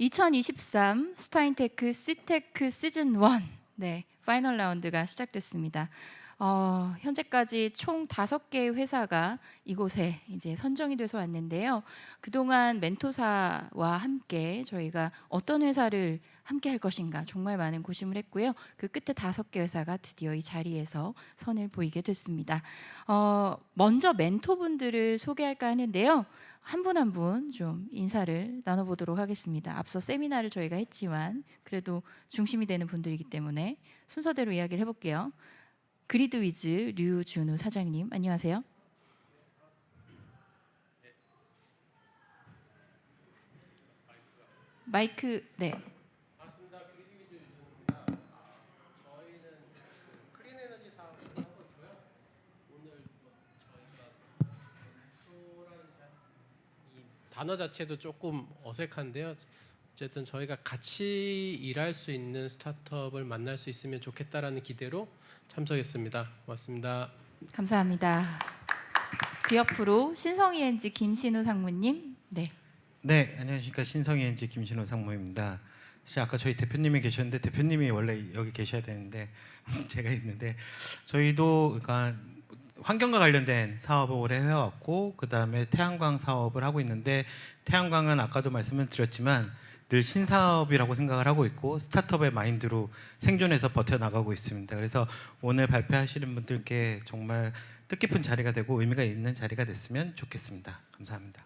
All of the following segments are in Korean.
2023 스타인테크 C테크 시즌 1 네, 파이널 라운드가 시작됐습니다. 현재까지 총 5개의 회사가 이곳에 이제 선정이 돼서 왔는데요. 그동안 멘토사와 함께 저희가 어떤 회사를 함께 할 것인가 정말 많은 고심을 했고요. 그 끝에 5개 회사가 드디어 이 자리에서 선을 보이게 됐습니다. 먼저 멘토분들을 소개할까 하는데요. 한 분 한 분 좀 인사를 나눠보도록 하겠습니다. 앞서 세미나를 저희가 했지만 그래도 중심이 되는 분들이기 때문에 순서대로 이야기를 해볼게요. 그리드위즈 류준우 사장님, 안녕하세요. 마이크, 네. 반갑습니다. 그리드위즈 유준입니다. 저희는 클린에너지 사업을 하고 있고요. 오늘 저희가 멘토라는 이 단어 자체도 조금 어색한데요. 어쨌든 저희가 같이 일할 수 있는 스타트업을 만날 수 있으면 좋겠다라는 기대로 참석했습니다. 고맙습니다. 감사합니다. 그 옆으로 신성이엔지 김신우 상무님, 네. 네, 안녕하십니까. 신성이엔지 김신호 상무입니다. 사실 아까 저희 대표님이 계셨는데 대표님이 원래 여기 계셔야 되는데 제가 있는데 저희도 그러니까 환경과 관련된 사업을 오래 해왔고 그 다음에 태양광 사업을 하고 있는데 태양광은 아까도 말씀을 드렸지만 늘 신사업이라고 생각을 하고 있고 스타트업의 마인드로 생존해서 버텨나가고 있습니다. 그래서 오늘 발표하시는 분들께 정말 뜻깊은 자리가 되고 의미가 있는 자리가 됐으면 좋겠습니다. 감사합니다.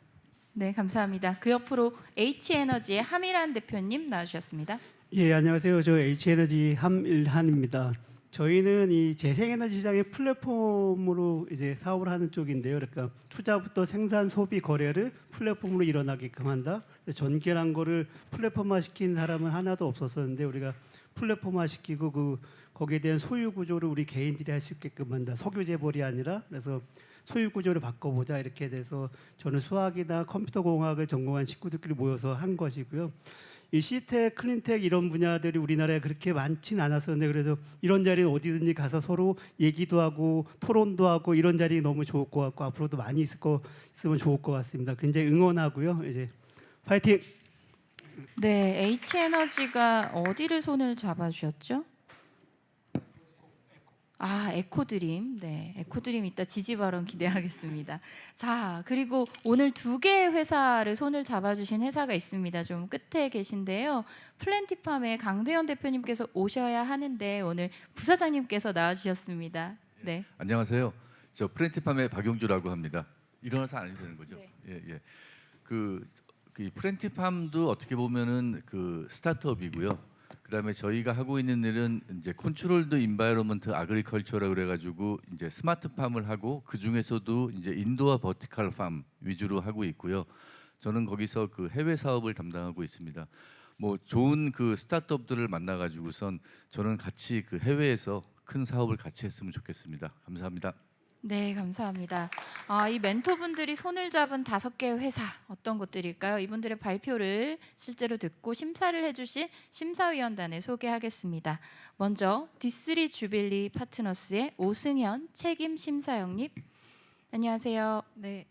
네, 감사합니다. 그 옆으로 H에너지의 함일한 대표님 나와주셨습니다. 예, 안녕하세요. 저 H에너지 함일한입니다. 저희는 이 재생에너지 시장의 플랫폼으로 이제 사업을 하는 쪽인데요. 그러니까 투자부터 생산, 소비, 거래를 플랫폼으로 일어나게끔 한다. 전개란 거를 플랫폼화 시킨 사람은 하나도 없었었는데 우리가 플랫폼화 시키고 거기에 대한 소유 구조를 우리 개인들이 할 수 있게끔 한다. 석유 재벌이 아니라 그래서 소유 구조를 바꿔보자 이렇게 돼서 저는 수학이나 컴퓨터 공학을 전공한 친구들끼리 모여서 한 것이고요. 이 시텍, 클린텍 이런 분야들이 우리나라에 그렇게 많지는 않았었는데 그래서 이런 자리는 어디든지 가서 서로 얘기도 하고 토론도 하고 이런 자리 너무 좋을 것 같고 앞으로도 많이 있으면 좋을 것 같습니다. 굉장히 응원하고요. 이제 파이팅! 네, H에너지가 어디를 손을 잡아주셨죠? 에코드림. 네, 에코드림 이따 지지 발언 기대하겠습니다. 자, 그리고 오늘 2개의 회사를 손을 잡아주신 회사가 있습니다. 좀 끝에 계신데요. 플랜티팜의 강대현 대표님께서 오셔야 하는데 오늘 부사장님께서 나와주셨습니다. 네. 안녕하세요. 저 플랜티팜의 박용주라고 합니다. 일어나서 안 해도 되는 거죠? 네. 예. 그 플랜티팜도 어떻게 보면은 그 스타트업이고요. 그다음에 저희가 하고 있는 일은 이제 컨트롤드 인바이러먼트 아그리컬처라 그래가지고 이제 스마트팜을 하고 그 중에서도 이제 인도어 버티컬 팜 위주로 하고 있고요. 저는 거기서 그 해외 사업을 담당하고 있습니다. 뭐 좋은 그 스타트업들을 만나가지고선 저는 같이 그 해외에서 큰 사업을 같이 했으면 좋겠습니다. 감사합니다. 네, 감사합니다. 이 멘토분들이 손을 잡은 5개의 회사 어떤 것들일까요? 이분들의 발표를 실제로 듣고 심사를 해주실 심사위원단을 소개하겠습니다. 먼저 D3 주빌리 파트너스의 오승현 책임 심사역님, 안녕하세요. 네,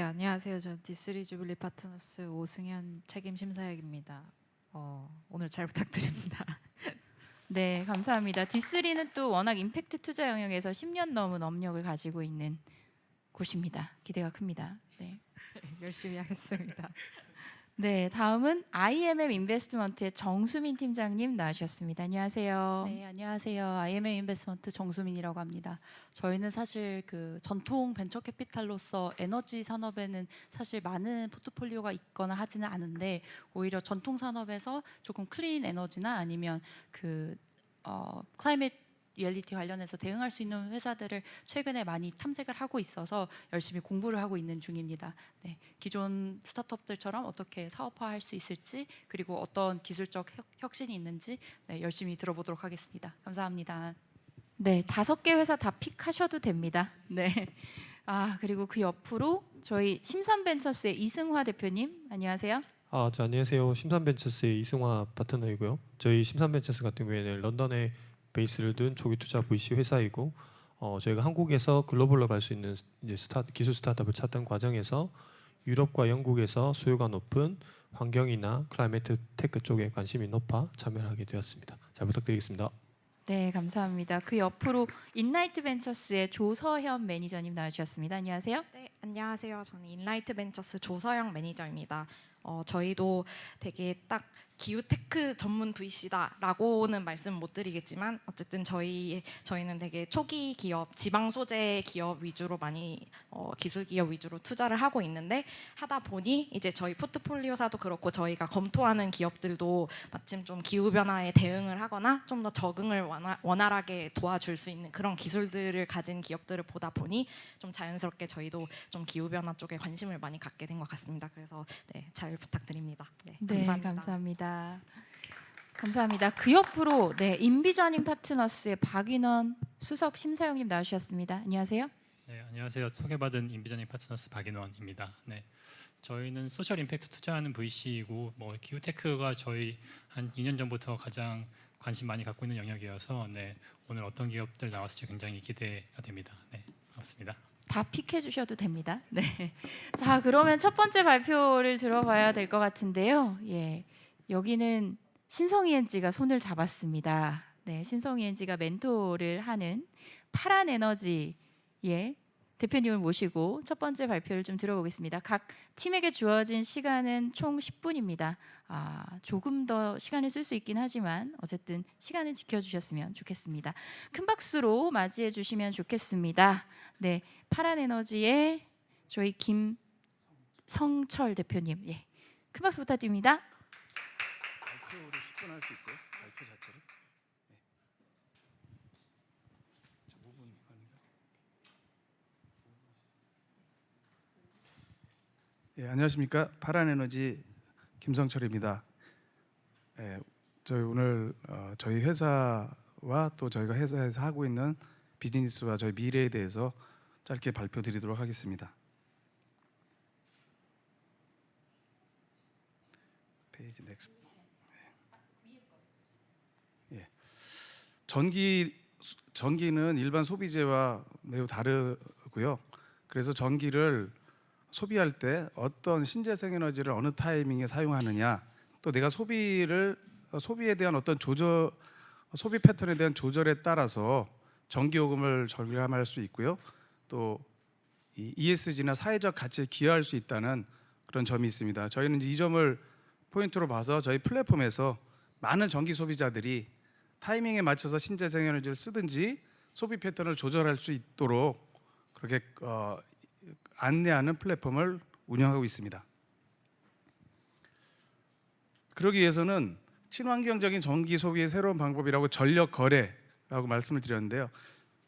안녕하세요. 저 D3 주빌리 파트너스 오승현 책임 심사역입니다. 오늘 잘 부탁드립니다. 네, 감사합니다. D3는 또 워낙 임팩트 투자 영역에서 10년 넘은 업력을 가지고 있는 곳입니다. 기대가 큽니다. 네. 열심히 하겠습니다. 네, 다음은 IMM 인베스트먼트의 정수민 팀장님 나와주셨습니다. 안녕하세요. 네, 안녕하세요. IMM 인베스트먼트 정수민이라고 합니다. 저희는 사실 그 전통 벤처 캐피탈로서 에너지 산업에는 사실 많은 포트폴리오가 있거나 하지는 않은데 오히려 전통 산업에서 조금 클린 에너지나 아니면 그 클라이밋 리얼리티 관련해서 대응할 수 있는 회사들을 최근에 많이 탐색을 하고 있어서 열심히 공부를 하고 있는 중입니다. 네, 기존 스타트업들처럼 어떻게 사업화할 수 있을지 그리고 어떤 기술적 혁신이 있는지 열심히 들어보도록 하겠습니다. 감사합니다. 네, 5개 회사 다 픽하셔도 됩니다. 네. 그리고 그 옆으로 저희 심산벤처스의 이승화 대표님, 안녕하세요. 안녕하세요. 심산벤처스의 이승화 파트너이고요. 저희 심산벤처스 같은 경우에는 런던에 베이스를 둔 초기 투자 VC 회사이고 저희가 한국에서 글로벌로 갈 수 있는 이제 기술 스타트업을 찾던 과정에서 유럽과 영국에서 수요가 높은 환경이나 클라이메트 테크 쪽에 관심이 높아 참여를 하게 되었습니다. 잘 부탁드리겠습니다. 네, 감사합니다. 그 옆으로 인라이트 벤처스의 조서현 매니저님 나와주셨습니다. 안녕하세요. 네, 안녕하세요. 저는 인라이트 벤처스 조서영 매니저입니다. 저희도 되게 딱 기후 테크 전문 VC다라고는 말씀 못 드리겠지만 어쨌든 저희는 되게 초기 기업, 지방 소재 기업 위주로 많이 기술 기업 위주로 투자를 하고 있는데 하다 보니 이제 저희 포트폴리오사도 그렇고 저희가 검토하는 기업들도 마침 좀 기후 변화에 대응을 하거나 좀 더 적응을 원활하게 도와줄 수 있는 그런 기술들을 가진 기업들을 보다 보니 좀 자연스럽게 저희도 좀 기후 변화 쪽에 관심을 많이 갖게 된 것 같습니다. 그래서 네, 잘 부탁드립니다. 네, 네, 감사합니다. 감사합니다. 그 옆으로 네, 인비저닝 파트너스의 박인원 수석 심사위원님 나와주셨습니다. 안녕하세요. 네, 안녕하세요. 소개받은 인비저닝 파트너스 박인원입니다. 네, 저희는 소셜 임팩트 투자하는 VC이고 뭐 기후테크가 저희 한 2년 전부터 가장 관심 많이 갖고 있는 영역이어서 네, 오늘 어떤 기업들 나왔을지 굉장히 기대가 됩니다. 네, 반갑습니다. 다 픽해 주셔도 됩니다. 네. 자, 그러면 첫 번째 발표를 들어봐야 될 것 같은데요. 예. 여기는 신성ENG가 손을 잡았습니다. 네, 신성ENG가 멘토를 하는 파란 에너지의 대표님을 모시고 첫 번째 발표를 좀 들어보겠습니다. 각 팀에게 주어진 시간은 총 10분입니다. 조금 더 시간을 쓸 수 있긴 하지만 어쨌든 시간을 지켜주셨으면 좋겠습니다. 큰 박수로 맞이해 주시면 좋겠습니다. 네, 파란 에너지의 저희 김성철 대표님, 예, 큰 박수 부탁드립니다. 발표를 10분 할 수 있어요? 발표 자체를? 네. 5분 아닌가? 예, 안녕하십니까? 파란에너지 김성철입니다. 예, 저희 오늘 저희 회사와 또 저희가 회사에서 하고 있는 비즈니스와 저희 미래에 대해서 짧게 발표드리도록 하겠습니다. 페이지 넥스트. 예. 전기는 일반 소비재와 매우 다르고요. 그래서 전기를 소비할 때 어떤 신재생 에너지를 어느 타이밍에 사용하느냐, 또 내가 소비에 대한 어떤 소비 패턴에 대한 조절에 따라서 전기 요금을 절감할 수 있고요. 또 이 ESG나 사회적 가치에 기여할 수 있다는 그런 점이 있습니다. 저희는 이 점을 포인트로 봐서 저희 플랫폼에서 많은 전기 소비자들이 타이밍에 맞춰서 신재생 에너지를 쓰든지 소비 패턴을 조절할 수 있도록 그렇게 안내하는 플랫폼을 운영하고 있습니다. 그러기 위해서는 친환경적인 전기 소비의 새로운 방법이라고 전력 거래라고 말씀을 드렸는데요.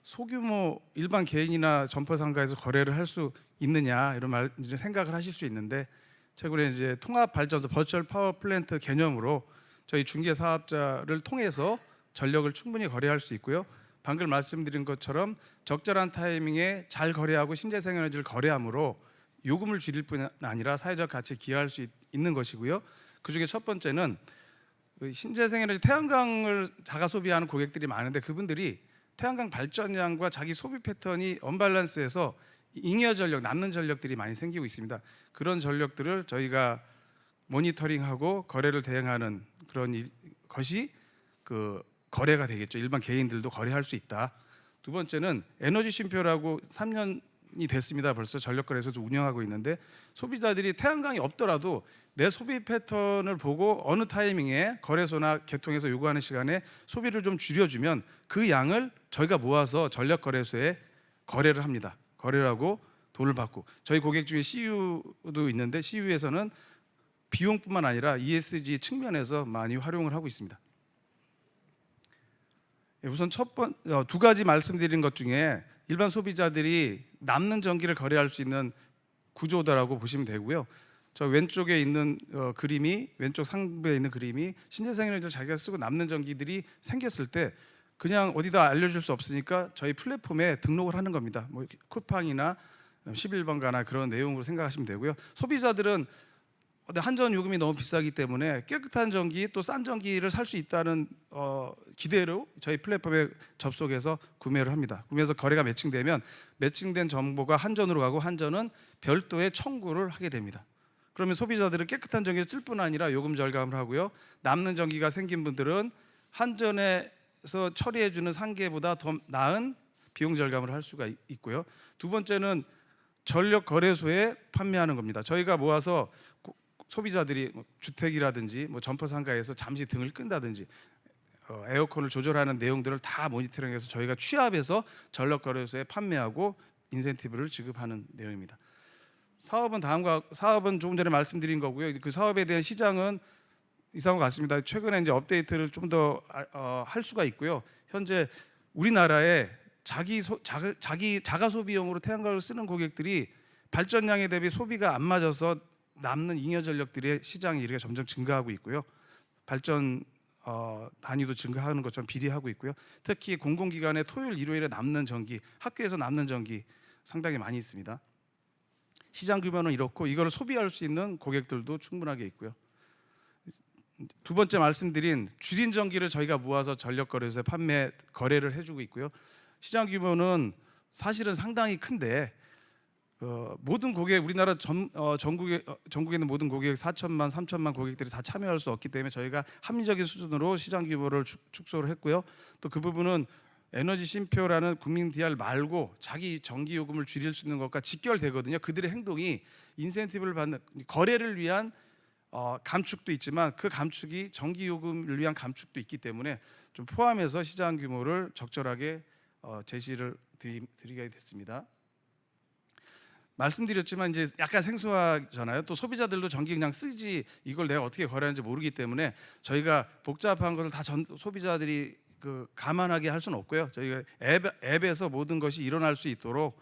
소규모 일반 개인이나 점포 상가에서 거래를 할 수 있느냐 이런 생각을 하실 수 있는데 최근에 이제 통합 발전소 버추얼 파워 플랜트 개념으로 저희 중개 사업자를 통해서 전력을 충분히 거래할 수 있고요. 방금 말씀드린 것처럼 적절한 타이밍에 잘 거래하고 신재생 에너지를 거래함으로 요금을 줄일 뿐 아니라 사회적 가치에 기여할 수 있는 것이고요. 그중에 첫 번째는 신재생 에너지 태양광을 자가 소비하는 고객들이 많은데 그분들이 태양광 발전량과 자기 소비 패턴이 언밸런스해서 잉여 전력, 남는 전력들이 많이 생기고 있습니다. 그런 전력들을 저희가 모니터링하고 거래를 대행하는 그런 것이 그 거래가 되겠죠. 일반 개인들도 거래할 수 있다. 두 번째는 에너지 쉼표라고 3년이 됐습니다. 벌써 전력거래소도 운영하고 있는데 소비자들이 태양광이 없더라도 내 소비 패턴을 보고 어느 타이밍에 거래소나 개통에서 요구하는 시간에 소비를 좀 줄여주면 그 양을 저희가 모아서 전력거래소에 거래를 합니다. 거래를 하고 돈을 받고 저희 고객 중에 CU도 있는데 CU에서는 비용뿐만 아니라 ESG 측면에서 많이 활용을 하고 있습니다. 우선 두 가지 말씀드린 것 중에 일반 소비자들이 남는 전기를 거래할 수 있는 구조다라고 보시면 되고요. 저 왼쪽에 있는 그림이 왼쪽 상부에 있는 그림이 신재생 에너지를 자기가 쓰고 남는 전기들이 생겼을 때 그냥 어디다 알려줄 수 없으니까 저희 플랫폼에 등록을 하는 겁니다. 뭐 쿠팡이나 11번가나 그런 내용으로 생각하시면 되고요. 소비자들은 근데 한전 요금이 너무 비싸기 때문에 깨끗한 전기 또 싼 전기를 살 수 있다는 기대로 저희 플랫폼에 접속해서 구매를 합니다. 구매해서 거래가 매칭되면 매칭된 정보가 한전으로 가고 한전은 별도의 청구를 하게 됩니다. 그러면 소비자들은 깨끗한 전기를 쓸 뿐 아니라 요금 절감을 하고요. 남는 전기가 생긴 분들은 한전에서 처리해주는 상계보다 더 나은 비용 절감을 할 수가 있고요. 두 번째는 전력 거래소에 판매하는 겁니다. 저희가 모아서 소비자들이 주택이라든지 점퍼 상가에서 잠시 등을 끈다든지 에어컨을 조절하는 내용들을 다 모니터링해서 저희가 취합해서 전력 거래소에 판매하고 인센티브를 지급하는 내용입니다. 사업은 조금 전에 말씀드린 거고요. 그 사업에 대한 시장은 이상과 같습니다. 최근에 이제 업데이트를 좀 더 할 수가 있고요. 현재 우리나라에 자가 소비용으로 태양광을 쓰는 고객들이 발전량에 대비 소비가 안 맞아서 남는 잉여 전력들의 시장이 이렇게 점점 증가하고 있고요. 발전 단위도 증가하는 것처럼 비례하고 있고요. 특히 공공기관의 토요일, 일요일에 남는 전기, 학교에서 남는 전기 상당히 많이 있습니다. 시장 규모는 이렇고 이걸 소비할 수 있는 고객들도 충분하게 있고요. 두 번째 말씀드린 줄인 전기를 저희가 모아서 전력 거래소에 거래를 해주고 있고요. 시장 규모는 사실은 상당히 큰데 모든 고객 우리나라 전국에 있는 모든 고객 4천만, 3천만 고객들이 다 참여할 수 없기 때문에 저희가 합리적인 수준으로 시장 규모를 축소를 했고요. 또 그 부분은 에너지 쉼표라는 국민 DR 말고 자기 전기 요금을 줄일 수 있는 것과 직결되거든요. 그들의 행동이 인센티브를 받는 거래를 위한 감축도 있지만 그 감축이 전기 요금을 위한 감축도 있기 때문에 좀 포함해서 시장 규모를 적절하게 제시를 드리게 됐습니다. 말씀드렸지만 이제 약간 생소하잖아요. 또 소비자들도 전기 그냥 쓰지 이걸 내가 어떻게 거래하는지 모르기 때문에 저희가 복잡한 것을 다 소비자들이 감안하게 할 수는 없고요. 저희가 앱에서 모든 것이 일어날 수 있도록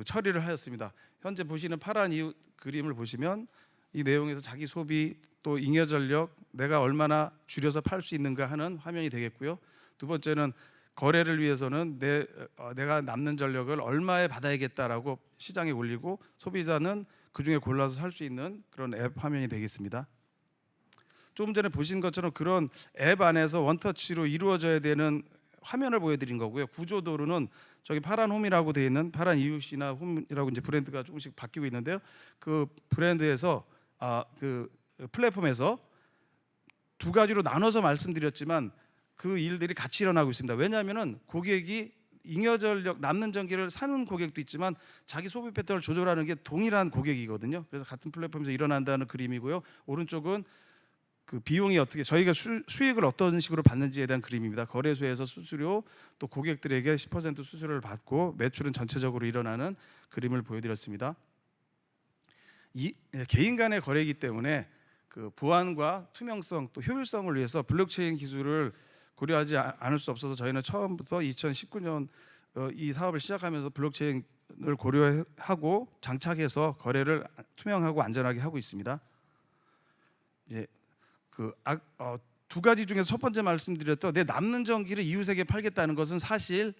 처리를 하였습니다. 현재 보시는 파란 이 그림을 보시면 이 내용에서 자기 소비 또 잉여 전력 내가 얼마나 줄여서 팔 수 있는가 하는 화면이 되겠고요. 두 번째는 거래를 위해서는 내가 남는 전력을 얼마에 받아야겠다라고 시장에 올리고 소비자는 그중에 골라서 살 수 있는 그런 앱 화면이 되겠습니다. 조금 전에 보신 것처럼 그런 앱 안에서 원터치로 이루어져야 되는 화면을 보여드린 거고요. 구조도로는 저기 파란 홈이라고 되어 있는 파란 이웃이나 홈이라고 이제 브랜드가 조금씩 바뀌고 있는데요. 그 브랜드에서 그 플랫폼에서 두 가지로 나눠서 말씀드렸지만 그 일들이 같이 일어나고 있습니다. 왜냐하면은 고객이 잉여 전력 남는 전기를 사는 고객도 있지만 자기 소비 패턴을 조절하는 게 동일한 고객이거든요. 그래서 같은 플랫폼에서 일어난다는 그림이고요. 오른쪽은 그 비용이 어떻게 저희가 수익을 어떤 식으로 받는지에 대한 그림입니다. 거래소에서 수수료 또 고객들에게 10% 수수료를 받고 매출은 전체적으로 일어나는 그림을 보여드렸습니다. 개인 간의 거래이기 때문에 그 보안과 투명성 또 효율성을 위해서 블록체인 기술을 고려하지 않을 수 없어서 저희는 처음부터 2019년 이 사업을 시작하면서 블록체인을 고려하고 장착해서 거래를 투명하고 안전하게 하고 있습니다. 이제 두 가지 중에서 첫 번째 말씀드렸던 내 남는 전기를 이웃에게 팔겠다는 것은 사실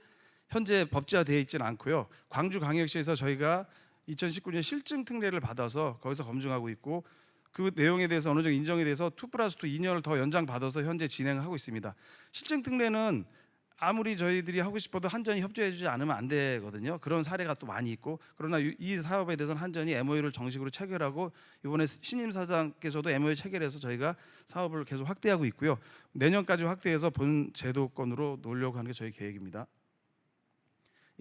현재 법제화되어 있지는 않고요. 광주광역시에서 저희가 2019년 실증 특례를 받아서 거기서 검증하고 있고 그 내용에 대해서 어느 정도 인정에 대해서 2+2 2년을 더 연장받아서 현재 진행하고 있습니다. 실증 특례는 아무리 저희들이 하고 싶어도 한전이 협조해주지 않으면 안 되거든요. 그런 사례가 또 많이 있고 그러나 이 사업에 대해서는 한전이 MOU를 정식으로 체결하고 이번에 신임 사장께서도 MOU 체결해서 저희가 사업을 계속 확대하고 있고요. 내년까지 확대해서 본 제도권으로 놓으려고 하는 게 저희 계획입니다.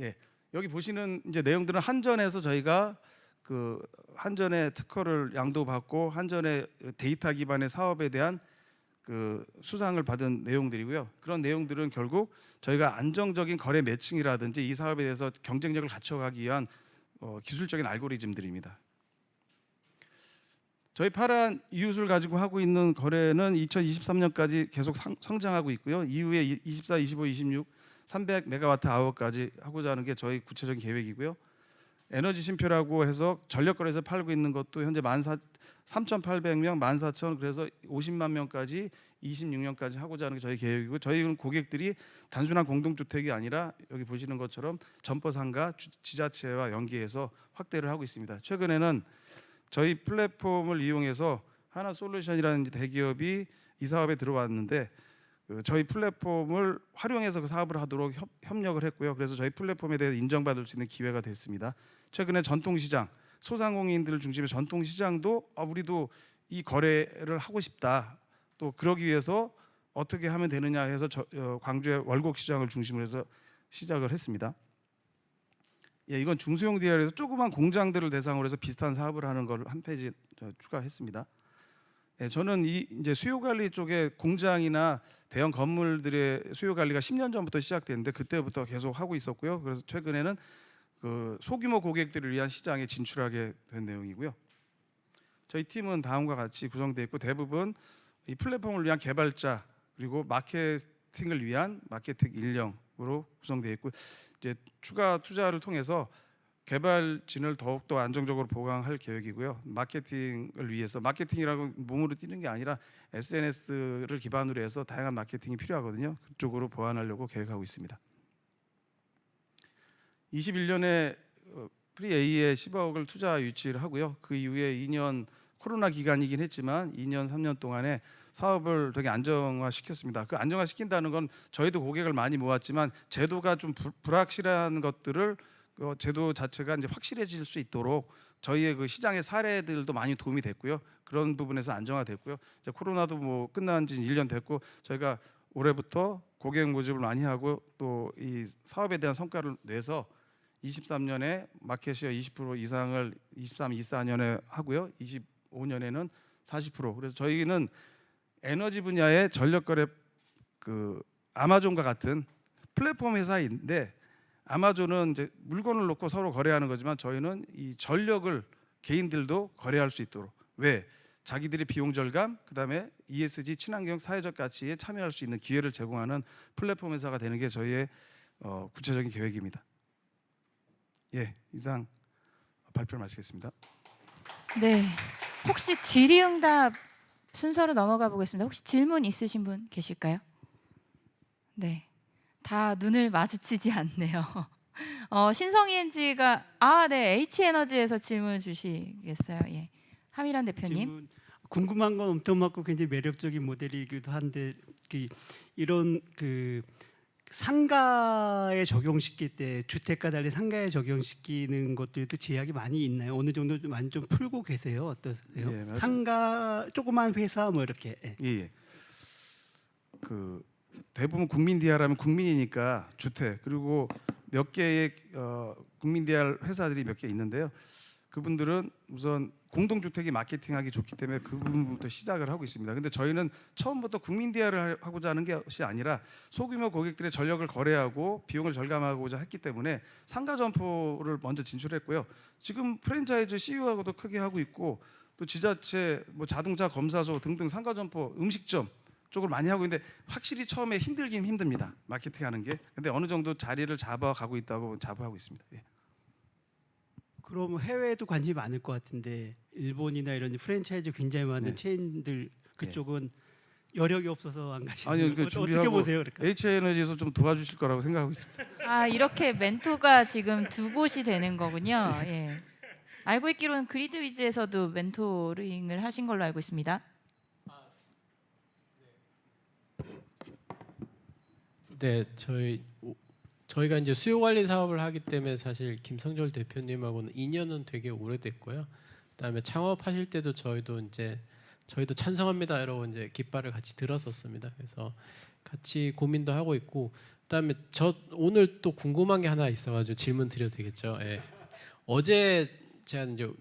예, 여기 보시는 이제 내용들은 한전에서 저희가 그 한전의 특허를 양도받고 한전의 데이터 기반의 사업에 대한 그 수상을 받은 내용들이고요. 그런 내용들은 결국 저희가 안정적인 거래 매칭이라든지 이 사업에 대해서 경쟁력을 갖춰가기 위한 기술적인 알고리즘들입니다. 저희 파란 이웃을 가지고 하고 있는 거래는 2023년까지 계속 성장하고 있고요. 이후에 24, 25, 26 300메가와트/아워까지 하고자 하는 게 저희 구체적인 계획이고요. 에너지 쉼표라고 해서 전력거래에서 팔고 있는 것도 현재 3,800명, 14,000 그래서 50만 명까지 26년까지 하고자 하는 게 저희 계획이고 저희는 고객들이 단순한 공동주택이 아니라 여기 보시는 것처럼 점퍼상가, 지자체와 연계해서 확대를 하고 있습니다. 최근에는 저희 플랫폼을 이용해서 하나솔루션이라는 대기업이 이 사업에 들어왔는데 저희 플랫폼을 활용해서 그 사업을 하도록 협력을 했고요. 그래서 저희 플랫폼에 대해 인정받을 수 있는 기회가 됐습니다. 최근에 전통시장, 소상공인들을 중심의 전통시장도 우리도 이 거래를 하고 싶다. 또 그러기 위해서 어떻게 하면 되느냐 해서 광주의 월곡시장을 중심으로 해서 시작을 했습니다. 예, 이건 중소형 DR에서 조그만 공장들을 대상으로 해서 비슷한 사업을 하는 걸 한 페이지 추가했습니다. 예, 저는 이제 수요 관리 쪽에 공장이나 대형 건물들의 수요 관리가 10년 전부터 시작됐는데 그때부터 계속 하고 있었고요. 그래서 최근에는 그 소규모 고객들을 위한 시장에 진출하게 된 내용이고요. 저희 팀은 다음과 같이 구성되어 있고 대부분 이 플랫폼을 위한 개발자 그리고 마케팅을 위한 마케팅 인력으로 구성되어 있고 이제 추가 투자를 통해서 개발진을 더욱더 안정적으로 보강할 계획이고요. 마케팅을 위해서 마케팅이라고 몸으로 뛰는 게 아니라 SNS를 기반으로 해서 다양한 마케팅이 필요하거든요. 그쪽으로 보완하려고 계획하고 있습니다. 21년에 프리A에 10억을 투자 유치를 하고요. 그 이후에 2년 코로나 기간이긴 했지만 2년 3년 동안에 사업을 되게 안정화시켰습니다. 그 안정화시킨다는 건 저희도 고객을 많이 모았지만 제도가 좀 불확실한 것들을 제도 자체가 이제 확실해질 수 있도록 저희의 그 시장의 사례들도 많이 도움이 됐고요. 그런 부분에서 안정화됐고요. 이제 코로나도 뭐 끝난 지 1년 됐고 저희가 올해부터 고객 모집을 많이 하고 또 이 사업에 대한 성과를 내서 23년에 마켓시어 20% 이상을 23, 24년에 하고요. 25년에는 40%. 그래서 저희는 에너지 분야의 전력 거래 그 아마존과 같은 플랫폼 회사인데 아마존은 이제 물건을 놓고 서로 거래하는 거지만 저희는 이 전력을 개인들도 거래할 수 있도록 왜 자기들의 비용 절감 그다음에 ESG 친환경 사회적 가치에 참여할 수 있는 기회를 제공하는 플랫폼 회사가 되는 게 저희의 구체적인 계획입니다. 예, 이상 발표를 마치겠습니다. 네, 혹시 질의응답 순서로 넘어가 보겠습니다. 혹시 질문 있으신 분 계실까요? 네, 다 눈을 마주치지 않네요. 신성이엔지가 네, H에너지에서 질문 주시겠어요? 예, 하미란 대표님. 질문, 궁금한 건 엄청 많고 굉장히 매력적인 모델이기도 한데 이런 그 상가에 적용시킬 때 주택과 달리 상가에 적용시키는 것들도 제약이 많이 있나요? 어느 정도 좀 많이 좀 풀고 계세요? 어떠세요? 예, 상가 조그만 회사 뭐 이렇게. 예. 그 대부분 국민 DR하면 국민이니까 주택 그리고 몇 개의 국민 DR 회사들이 몇 개 있는데요. 그분들은 우선 공동주택이 마케팅하기 좋기 때문에 그 부분부터 시작을 하고 있습니다. 근데 저희는 처음부터 국민 DR을 하고자 하는 것이 아니라 소규모 고객들의 전력을 거래하고 비용을 절감하고자 했기 때문에 상가 점포를 먼저 진출했고요. 지금 프랜차이즈 CEO하고도 크게 하고 있고 또 지자체, 뭐 자동차 검사소 등등 상가 점포, 음식점 쪽을 많이 하고 있는데 확실히 처음에 힘들긴 힘듭니다. 마케팅하는 게. 근데 어느 정도 자리를 잡아가고 있다고 자부하고 있습니다. 예. 그럼 해외에도 관심이 많을 것 같은데 일본이나 이런 프랜차이즈 굉장히 많은 네. 체인들 그쪽은 여력이 없어서 안 가시는 아니요, 거예요? 그 어떻게 보세요? 그러니까? H에너지에서 좀 도와주실 거라고 생각하고 있습니다. 이렇게 멘토가 지금 두 곳이 되는 거군요. 예. 알고 있기로는 그리드 위즈에서도 멘토링을 하신 걸로 알고 있습니다. 네, 저희가 이제 수요 관리 사업을 하기 때문에 사실 김성절 대표님하고는 인연은 되게 오래됐고요. 그다음에 창업하실 때도 저희도 찬성합니다 이러고 이제 깃발을 같이 들었었습니다. 그래서 같이 고민도 하고 있고, 그다음에 저 오늘 또 궁금한 게 하나 있어가지고 질문 드려도 되겠죠? 예. 어제 제가 이제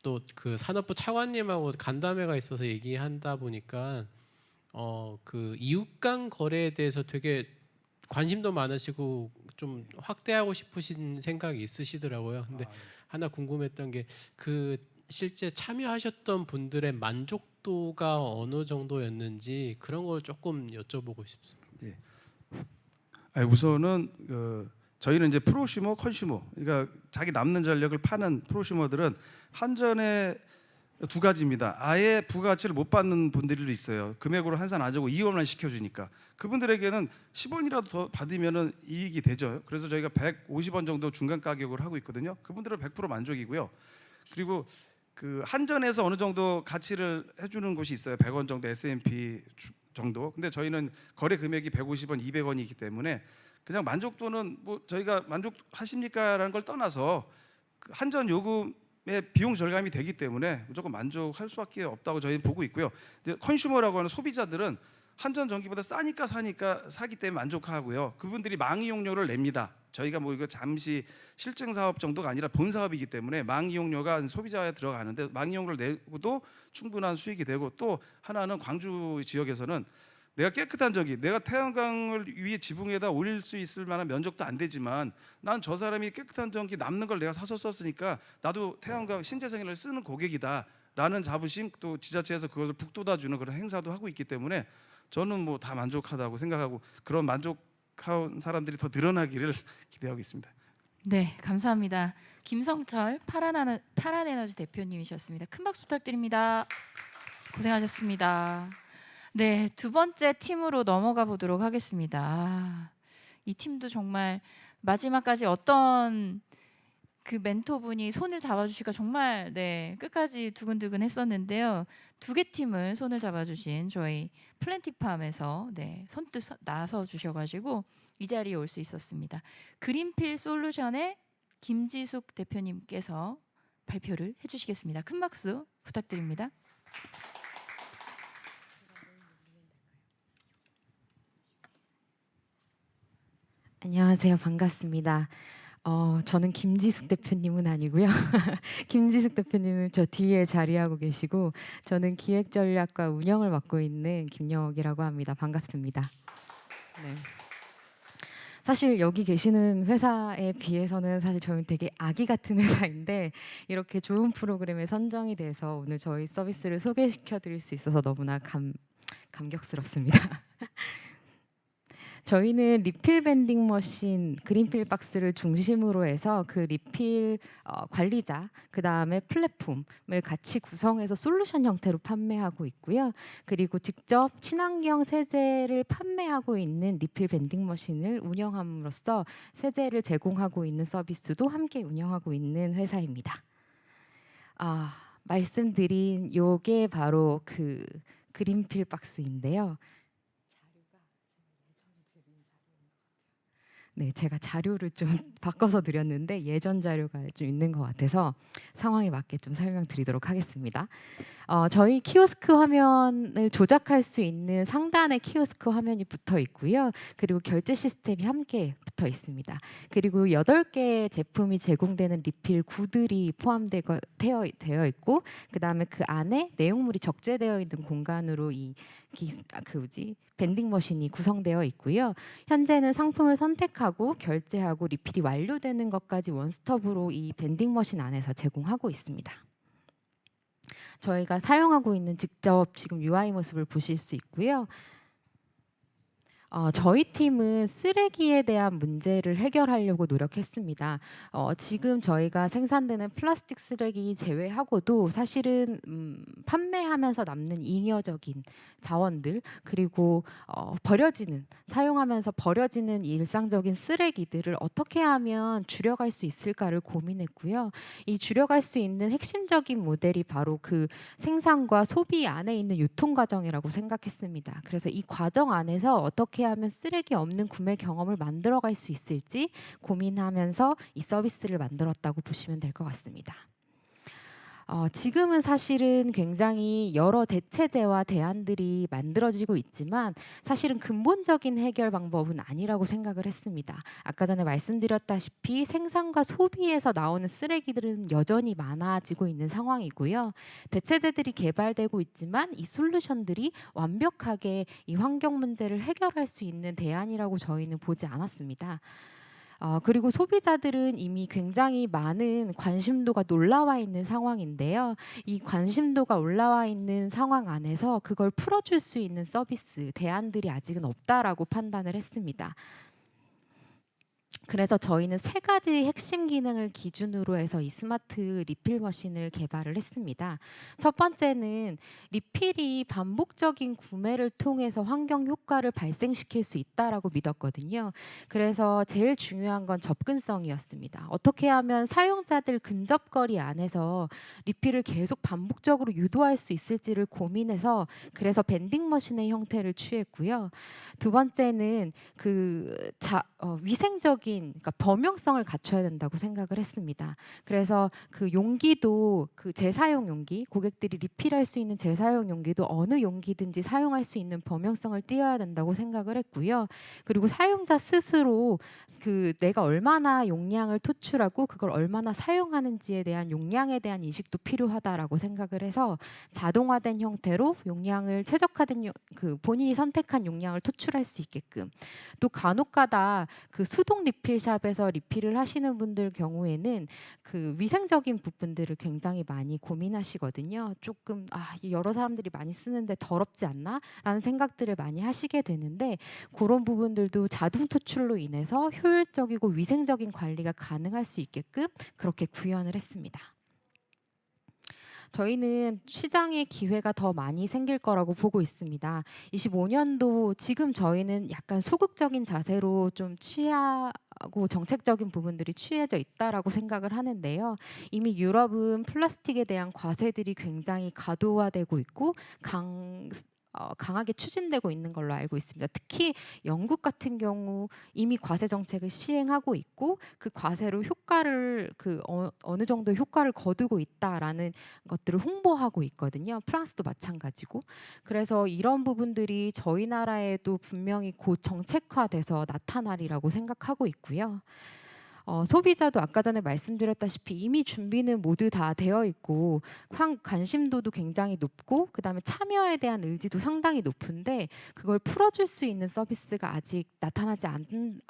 또 그 산업부 차관님하고 간담회가 있어서 얘기한다 보니까 그 이웃 간 거래에 대해서 되게 관심도 많으시고 좀 확대하고 싶으신 생각이 있으시더라고요. 근데 하나 궁금했던 게 그 실제 참여하셨던 분들의 만족도가 어느 정도였는지 그런 걸 조금 여쭤보고 싶습니다. 예. 우선은 저희는 이제 프로슈머, 컨슈머, 그러니까 자기 남는 전력을 파는 프로슈머들은 한전에 두 가지입니다. 아예 부가가치를 못 받는 분들도 있어요. 금액으로 환산 안 하고 이원만 시켜주니까 그분들에게는 10원이라도 더 받으면은 이익이 되죠. 그래서 저희가 150원 정도 중간 가격을 하고 있거든요. 그분들은 100% 만족이고요. 그리고 그 한전에서 어느 정도 가치를 해주는 곳이 있어요. 100원 정도 S&P 정도. 근데 저희는 거래 금액이 150원, 200원이기 때문에 그냥 만족도는 뭐 저희가 만족하십니까라는 걸 떠나서 그 한전 요금의 비용 절감이 되기 때문에 무조건 만족할 수밖에 없다고 저희는 보고 있고요. 이제 컨슈머라고 하는 소비자들은 한전 전기보다 싸니까 사기 때문에 만족하고요. 그분들이 망이용료를 냅니다. 저희가 뭐 이거 잠시 실증 사업 정도가 아니라 본 사업이기 때문에 망이용료가 소비자에 들어가는데 망이용료를 내고도 충분한 수익이 되고, 또 하나는 광주 지역에서는 내가 깨끗한 전기, 내가 태양광을 위에 지붕에다 올릴 수 있을 만한 면적도 안 되지만 난 저 사람이 깨끗한 전기 남는 걸 내가 사서 썼으니까 나도 태양광 신재생에너지를 쓰는 고객이다라는 자부심, 또 지자체에서 그것을 북돋아주는 그런 행사도 하고 있기 때문에 저는 뭐 다 만족하다고 생각하고, 그런 만족한 사람들이 더 늘어나기를 기대하고 있습니다. 네, 감사합니다. 김성철 파란에너지 대표님이셨습니다. 큰 박수 부탁드립니다. 고생하셨습니다. 네, 두 번째 팀으로 넘어가 보도록 하겠습니다. 이 팀도 정말 마지막까지 어떤 그 멘토분이 손을 잡아주시가 정말 끝까지 두근두근 했었는데요. 두 개 팀을 손을 잡아주신 저희 플랜티팜에서 선뜻 나서 주셔가지고 이 자리에 올 수 있었습니다. 그린필 솔루션의 김지숙 대표님께서 발표를 해주시겠습니다. 큰 박수 부탁드립니다. 안녕하세요. 반갑습니다. 저는 김지숙 대표님은 아니고요. 김지숙 대표님은 저 뒤에 자리하고 계시고, 저는 기획전략과 운영을 맡고 있는 김영옥이라고 합니다. 반갑습니다. 네. 사실 여기 계시는 회사에 비해서는 사실 저희는 되게 아기 같은 회사인데 이렇게 좋은 프로그램에 선정이 돼서 오늘 저희 서비스를 소개시켜 드릴 수 있어서 너무나 감격스럽습니다. 저희는 리필 밴딩 머신 그린필 박스를 중심으로 해서 그 리필 관리자, 그 다음에 플랫폼을 같이 구성해서 솔루션 형태로 판매하고 있고요. 그리고 직접 친환경 세제를 판매하고 있는 리필 밴딩 머신을 운영함으로써 세제를 제공하고 있는 서비스도 함께 운영하고 있는 회사입니다. 말씀드린 요게 바로 그 그린필 박스인데요. 네, 제가 자료를 좀 바꿔서 드렸는데 예전 자료가 좀 있는 것 같아서 상황에 맞게 좀 설명드리도록 하겠습니다. 저희 키오스크 화면을 조작할 수 있는 상단에 키오스크 화면이 붙어 있고요. 그리고 결제 시스템이 함께 붙어 있습니다. 그리고 8개의 제품이 제공되는 리필 구들이 포함되어 있고, 그 다음에 그 안에 내용물이 적재되어 있는 공간으로 밴딩 머신이 구성되어 있고요. 현재는 상품을 선택하고 결제하고 리필이 완료되는 것까지 원스톱으로 이 밴딩 머신 안에서 제공하고 있습니다. 저희가 사용하고 있는 직접 지금 UI 모습을 보실 수 있고요. 저희 팀은 쓰레기에 대한 문제를 해결하려고 노력했습니다. 지금 저희가 생산되는 플라스틱 쓰레기 제외하고도 사실은 판매하면서 남는 잉여적인 자원들, 그리고 사용하면서 버려지는 일상적인 쓰레기들을 어떻게 하면 줄여갈 수 있을까를 고민했고요. 이 줄여갈 수 있는 핵심적인 모델이 바로 그 생산과 소비 안에 있는 유통 과정이라고 생각했습니다. 그래서 이 과정 안에서 어떻게 하면 쓰레기 없는 구매 경험을 만들어갈 수 있을지 고민하면서 이 서비스를 만들었다고 보시면 될 것 같습니다. 지금은 사실은 굉장히 여러 대체제와 대안들이 만들어지고 있지만 사실은 근본적인 해결 방법은 아니라고 생각을 했습니다. 아까 전에 말씀드렸다시피 생산과 소비에서 나오는 쓰레기들은 여전히 많아지고 있는 상황이고요. 대체제들이 개발되고 있지만 이 솔루션들이 완벽하게 이 환경 문제를 해결할 수 있는 대안이라고 저희는 보지 않았습니다. 그리고 소비자들은 이미 굉장히 많은 관심도가 올라와 있는 상황인데요. 이 관심도가 올라와 있는 상황 안에서 그걸 풀어줄 수 있는 서비스, 대안들이 아직은 없다라고 판단을 했습니다. 그래서 저희는 세 가지 핵심 기능을 기준으로 해서 이 스마트 리필 머신을 개발을 했습니다. 첫 번째는 리필이 반복적인 구매를 통해서 환경 효과를 발생시킬 수 있다라고 믿었거든요. 그래서 제일 중요한 건 접근성이었습니다. 어떻게 하면 사용자들 근접거리 안에서 리필을 계속 반복적으로 유도할 수 있을지를 고민해서 그래서 밴딩 머신의 형태를 취했고요. 두 번째는 위생적인 그러니까 범용성을 갖춰야 된다고 생각을 했습니다. 그래서 그 용기도 그 재사용 용기, 고객들이 리필할 수 있는 재사용 용기도 어느 용기든지 사용할 수 있는 범용성을 띄어야 된다고 생각을 했고요. 그리고 사용자 스스로 그 내가 얼마나 용량을 토출하고 그걸 얼마나 사용하는지에 대한 용량에 대한 인식도 필요하다라고 생각을 해서 자동화된 형태로 용량을 최적화된 그 본인이 선택한 용량을 토출할 수 있게끔 또 간혹가다 그 수동 리필샵에서 리필을 하시는 분들 경우에는 그 위생적인 부분들을 굉장히 많이 고민하시거든요. 조금 여러 사람들이 많이 쓰는데 더럽지 않나라는 생각들을 많이 하시게 되는데 그런 부분들도 자동 토출로 인해서 효율적이고 위생적인 관리가 가능할 수 있게끔 그렇게 구현을 했습니다. 저희는 시장의 기회가 더 많이 생길 거라고 보고 있습니다. 25년도 지금 저희는 약간 소극적인 자세로 좀 취하고 정책적인 부분들이 취해져 있다라고 생각을 하는데요. 이미 유럽은 플라스틱에 대한 과세들이 굉장히 가도화되고 있고 강하게 추진되고 있는 걸로 알고 있습니다. 특히 영국 같은 경우 이미 과세 정책을 시행하고 있고 그 과세로 효과를 어느 정도 효과를 거두고 있다라는 것들을 홍보하고 있거든요. 프랑스도 마찬가지고. 그래서 이런 부분들이 저희 나라에도 분명히 곧 정책화돼서 나타나리라고 생각하고 있고요. 소비자도 아까 전에 말씀드렸다시피 이미 준비는 모두 다 되어 있고 관심도도 굉장히 높고 그다음에 참여에 대한 의지도 상당히 높은데 그걸 풀어줄 수 있는 서비스가 아직 나타나지 않은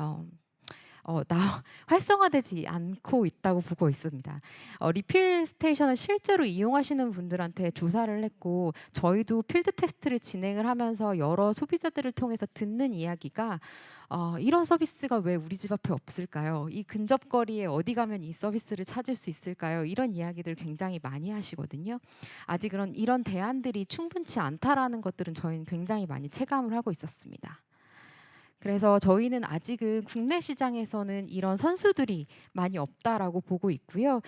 활성화되지 않고 있다고 보고 있습니다. 리필 스테이션을 실제로 이용하시는 분들한테 조사를 했고 저희도 필드 테스트를 진행을 하면서 여러 소비자들을 통해서 듣는 이야기가 이런 서비스가 왜 우리 집 앞에 없을까요? 이 근접거리에 어디 가면 이 서비스를 찾을 수 있을까요? 이런 이야기들 굉장히 많이 하시거든요. 아직 이런 대안들이 충분치 않다라는 것들은 저희는 굉장히 많이 체감을 하고 있었습니다. 그래서 저희는 아직은 국내 시장에서는 이런 선수들이 많이 없다라고 보고 있고요.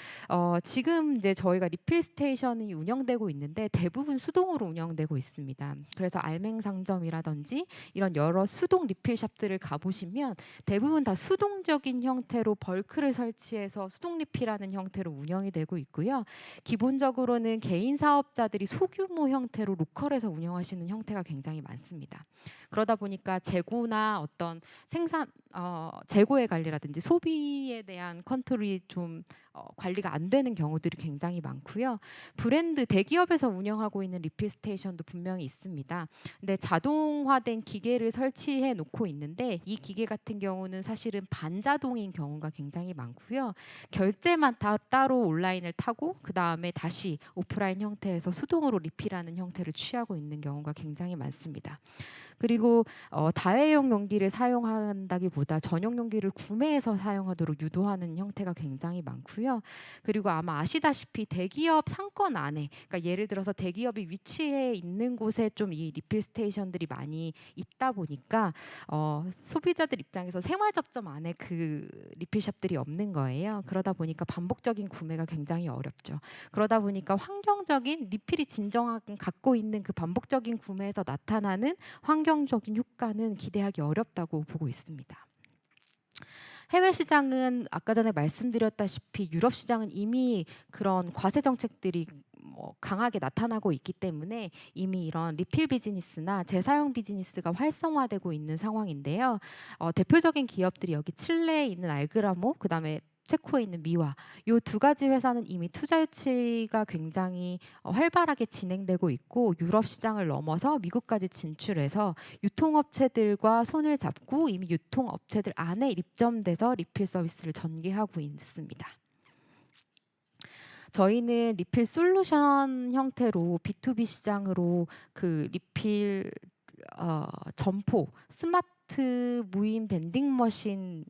지금 이제 저희가 리필 스테이션이 운영되고 있는데 대부분 수동으로 운영되고 있습니다. 그래서 알맹상점이라든지 이런 여러 수동 리필샵들을 가보시면 대부분 다 수동적인 형태로 벌크를 설치해서 수동 리필하는 형태로 운영이 되고 있고요. 기본적으로는 개인 사업자들이 소규모 형태로 로컬에서 운영하시는 형태가 굉장히 많습니다. 그러다 보니까 재고나 어떤 재고의 관리라든지 소비에 대한 컨트롤이 좀 관리가 안 되는 경우들이 굉장히 많고요. 브랜드 대기업에서 운영하고 있는 리필 스테이션도 분명히 있습니다. 근데 자동화된 기계를 설치해 놓고 있는데 이 기계 같은 경우는 사실은 반자동인 경우가 굉장히 많고요. 결제만 따로 온라인을 타고 그 다음에 다시 오프라인 형태에서 수동으로 리필하는 형태를 취하고 있는 경우가 굉장히 많습니다. 그리고 다회용 용기를 사용한다기보다 전용 용기를 구매해서 사용하도록 유도하는 형태가 굉장히 많고요. 그리고 아마 아시다시피 대기업 상권 안에, 그러니까 예를 들어서 대기업이 위치해 있는 곳에 좀 이 리필 스테이션들이 많이 있다 보니까 소비자들 입장에서 생활 접점 안에 그 리필샵들이 없는 거예요. 그러다 보니까 반복적인 구매가 굉장히 어렵죠. 그러다 보니까 환경적인 리필이 진정하게 갖고 있는 그 반복적인 구매에서 나타나는 환경적인 효과는 기대하기 어렵다고 보고 있습니다. 해외 시장은 아까 전에 말씀드렸다시피 유럽 시장은 이미 그런 과세 정책들이 강하게 나타나고 있기 때문에 이미 이런 리필 비즈니스나 재사용 비즈니스가 활성화되고 있는 상황인데요. 대표적인 기업들이 여기 칠레에 있는 알그라모, 그다음에 체코에 있는 미와 이 두 가지 회사는 이미 투자 유치가 굉장히 활발하게 진행되고 있고 유럽 시장을 넘어서 미국까지 진출해서 유통업체들과 손을 잡고 이미 유통업체들 안에 입점돼서 리필 서비스를 전개하고 있습니다. 저희는 리필 솔루션 형태로 B2B 시장으로 그 리필 점포, 스마트 무인 밴딩 머신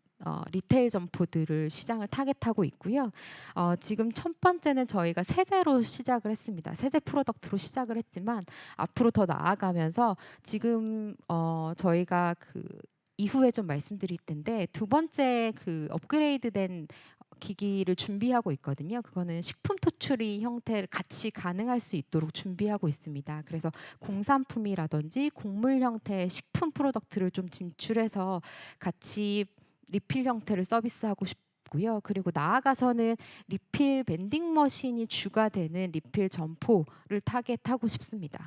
리테일 점포들을 시장을 타겟하고 있고요. 지금 첫 번째는 저희가 세제로 시작을 했습니다. 세제 프로덕트로 시작을 했지만 앞으로 더 나아가면서 지금 저희가 그 이후에 좀 말씀드릴 텐데 두 번째 그 업그레이드된 기기를 준비하고 있거든요. 그거는 식품 토출이 형태를 같이 가능할 수 있도록 준비하고 있습니다. 그래서 공산품이라든지 곡물 형태의 식품 프로덕트를 좀 진출해서 같이 리필 형태를 서비스하고 싶고요. 그리고 나아가서는 리필 밴딩 머신이 주가 되는 리필 점포를 타겟하고 싶습니다.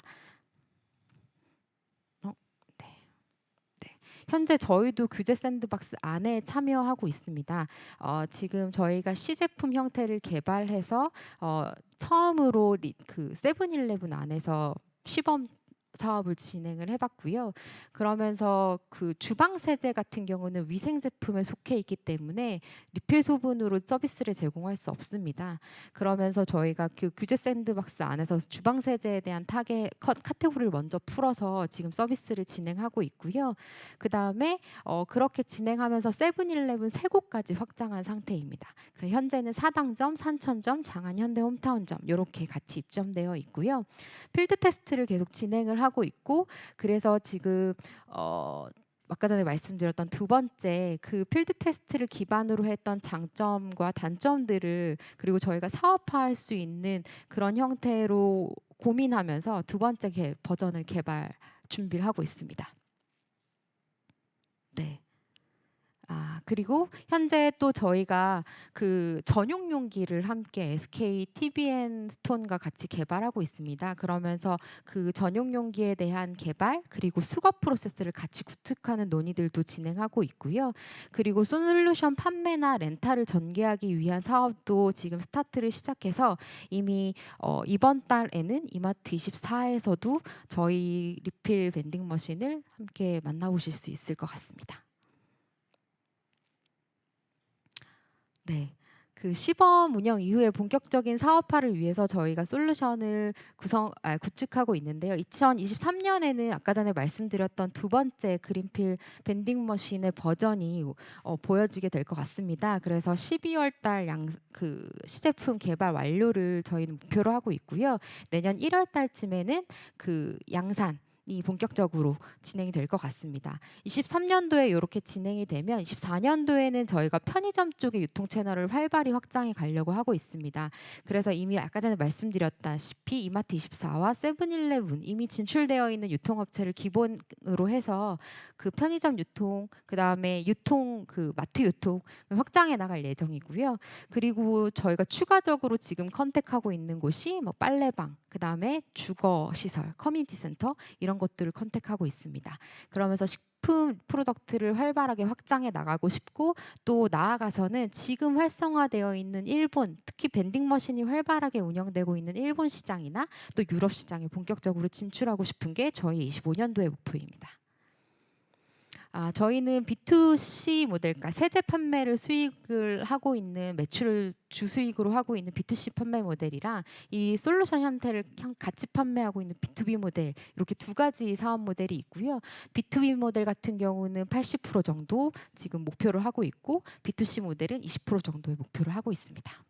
현재 저희도 규제 샌드박스 안에 참여하고 있습니다. 지금 저희가 시제품 형태를 개발해서 처음으로 그 세븐일레븐 안에서 시범 사업을 진행을 해봤고요. 그러면서 그 주방 세제 같은 경우는 위생 제품에 속해 있기 때문에 리필 소분으로 서비스를 제공할 수 없습니다. 그러면서 저희가 그 규제 샌드박스 안에서 주방 세제에 대한 카테고리를 먼저 풀어서 지금 서비스를 진행하고 있고요. 그 다음에 그렇게 진행하면서 세븐일레븐 3곳까지 확장한 상태입니다. 그래서 현재는 사당점, 산천점, 장안 현대 홈타운점 이렇게 같이 입점되어 있고요. 필드 테스트를 계속 진행을 하고 있고 그래서 지금 아까 전에 말씀드렸던 두 번째 그 필드 테스트를 기반으로 했던 장점과 단점들을 그리고 저희가 사업화할 수 있는 그런 형태로 고민하면서 두 번째 버전을 개발 준비를 하고 있습니다. 네. 그리고 현재 또 저희가 그 전용 용기를 함께 SK TBN 스톤과 같이 개발하고 있습니다. 그러면서 그 전용 용기에 대한 개발 그리고 수거 프로세스를 같이 구축하는 논의들도 진행하고 있고요. 그리고 솔루션 판매나 렌탈을 전개하기 위한 사업도 지금 스타트를 시작해서 이미 이번 달에는 이마트 24에서도 저희 리필 밴딩 머신을 함께 만나보실 수 있을 것 같습니다. 네, 그 시범 운영 이후에 본격적인 사업화를 위해서 저희가 솔루션을 구축하고 있는데요. 2023년에는 아까 전에 말씀드렸던 두 번째 그린필 밴딩 머신의 버전이 보여지게 될 것 같습니다. 그래서 12월 달 그 시제품 개발 완료를 저희는 목표로 하고 있고요. 내년 1월 달쯤에는 그 양산 이 본격적으로 진행이 될 것 같습니다. 23년도에 이렇게 진행이 되면 24년도에는 저희가 편의점 쪽의 유통 채널을 활발히 확장해 가려고 하고 있습니다. 그래서 이미 아까 전에 말씀드렸다시피 이마트 24와 세븐일레븐 이미 진출되어 있는 유통업체를 기본으로 해서 그 편의점 유통 그다음에 유통 그 마트 유통을 확장해 나갈 예정이고요. 그리고 저희가 추가적으로 지금 컨택하고 있는 곳이 뭐 빨래방 그다음에 주거 시설, 커뮤니티 센터 이런 것들을 컨택하고 있습니다. 그러면서 식품 프로덕트를 활발하게 확장해 나가고 싶고 또 나아가서는 지금 활성화되어 있는 일본 특히 밴딩 머신이 활발하게 운영되고 있는 일본 시장이나 또 유럽 시장에 본격적으로 진출하고 싶은 게 저희 25년도의 목표입니다. 저희는 B2C 모델, 그러니까 세제 판매를 수익을 하고 있는 매출을 주수익으로 하고 있는 B2C 판매 모델이랑 이 솔루션 형태를 같이 판매하고 있는 B2B 모델 이렇게 두 가지 사업 모델이 있고요. B2B 모델 같은 경우는 80% 정도 지금 목표를 하고 있고 B2C 모델은 20% 정도의 목표를 하고 있습니다.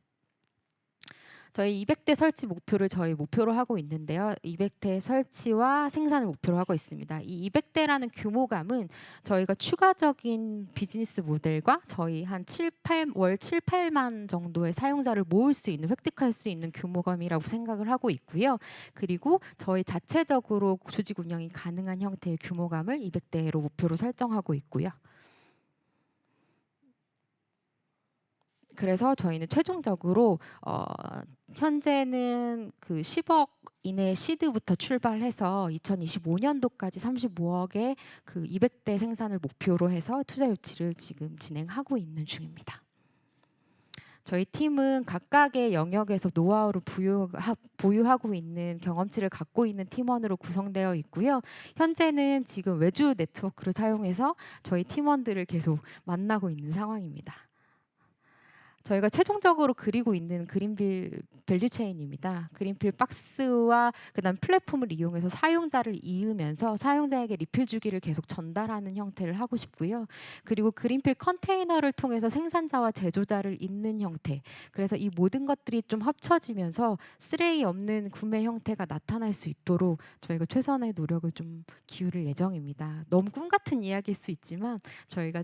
저희 200대 설치 목표를 저희 목표로 하고 있는데요. 200대 설치와 생산을 목표로 하고 있습니다. 이 200대라는 규모감은 저희가 추가적인 비즈니스 모델과 저희 한 7, 8만 정도의 사용자를 모을 수 있는 획득할 수 있는 규모감이라고 생각을 하고 있고요. 그리고 저희 자체적으로 조직 운영이 가능한 형태의 규모감을 200대로 목표로 설정하고 있고요. 그래서 저희는 최종적으로 현재는 그 10억 이내 시드부터 출발해서 2025년도까지 35억의 그 200대 생산을 목표로 해서 투자 유치를 지금 진행하고 있는 중입니다. 저희 팀은 각각의 영역에서 노하우를 보유하고 있는 경험치를 갖고 있는 팀원으로 구성되어 있고요. 현재는 지금 외주 네트워크를 사용해서 저희 팀원들을 계속 만나고 있는 상황입니다. 저희가 최종적으로 그리고 있는 그린필 밸류체인입니다. 그린필 박스와 그다음 플랫폼을 이용해서 사용자를 이으면서 사용자에게 리필 주기를 계속 전달하는 형태를 하고 싶고요. 그리고 그린필 컨테이너를 통해서 생산자와 제조자를 잇는 형태. 그래서 이 모든 것들이 좀 합쳐지면서 쓰레기 없는 구매 형태가 나타날 수 있도록 저희가 최선의 노력을 좀 기울일 예정입니다. 너무 꿈 같은 이야기일 수 있지만 저희가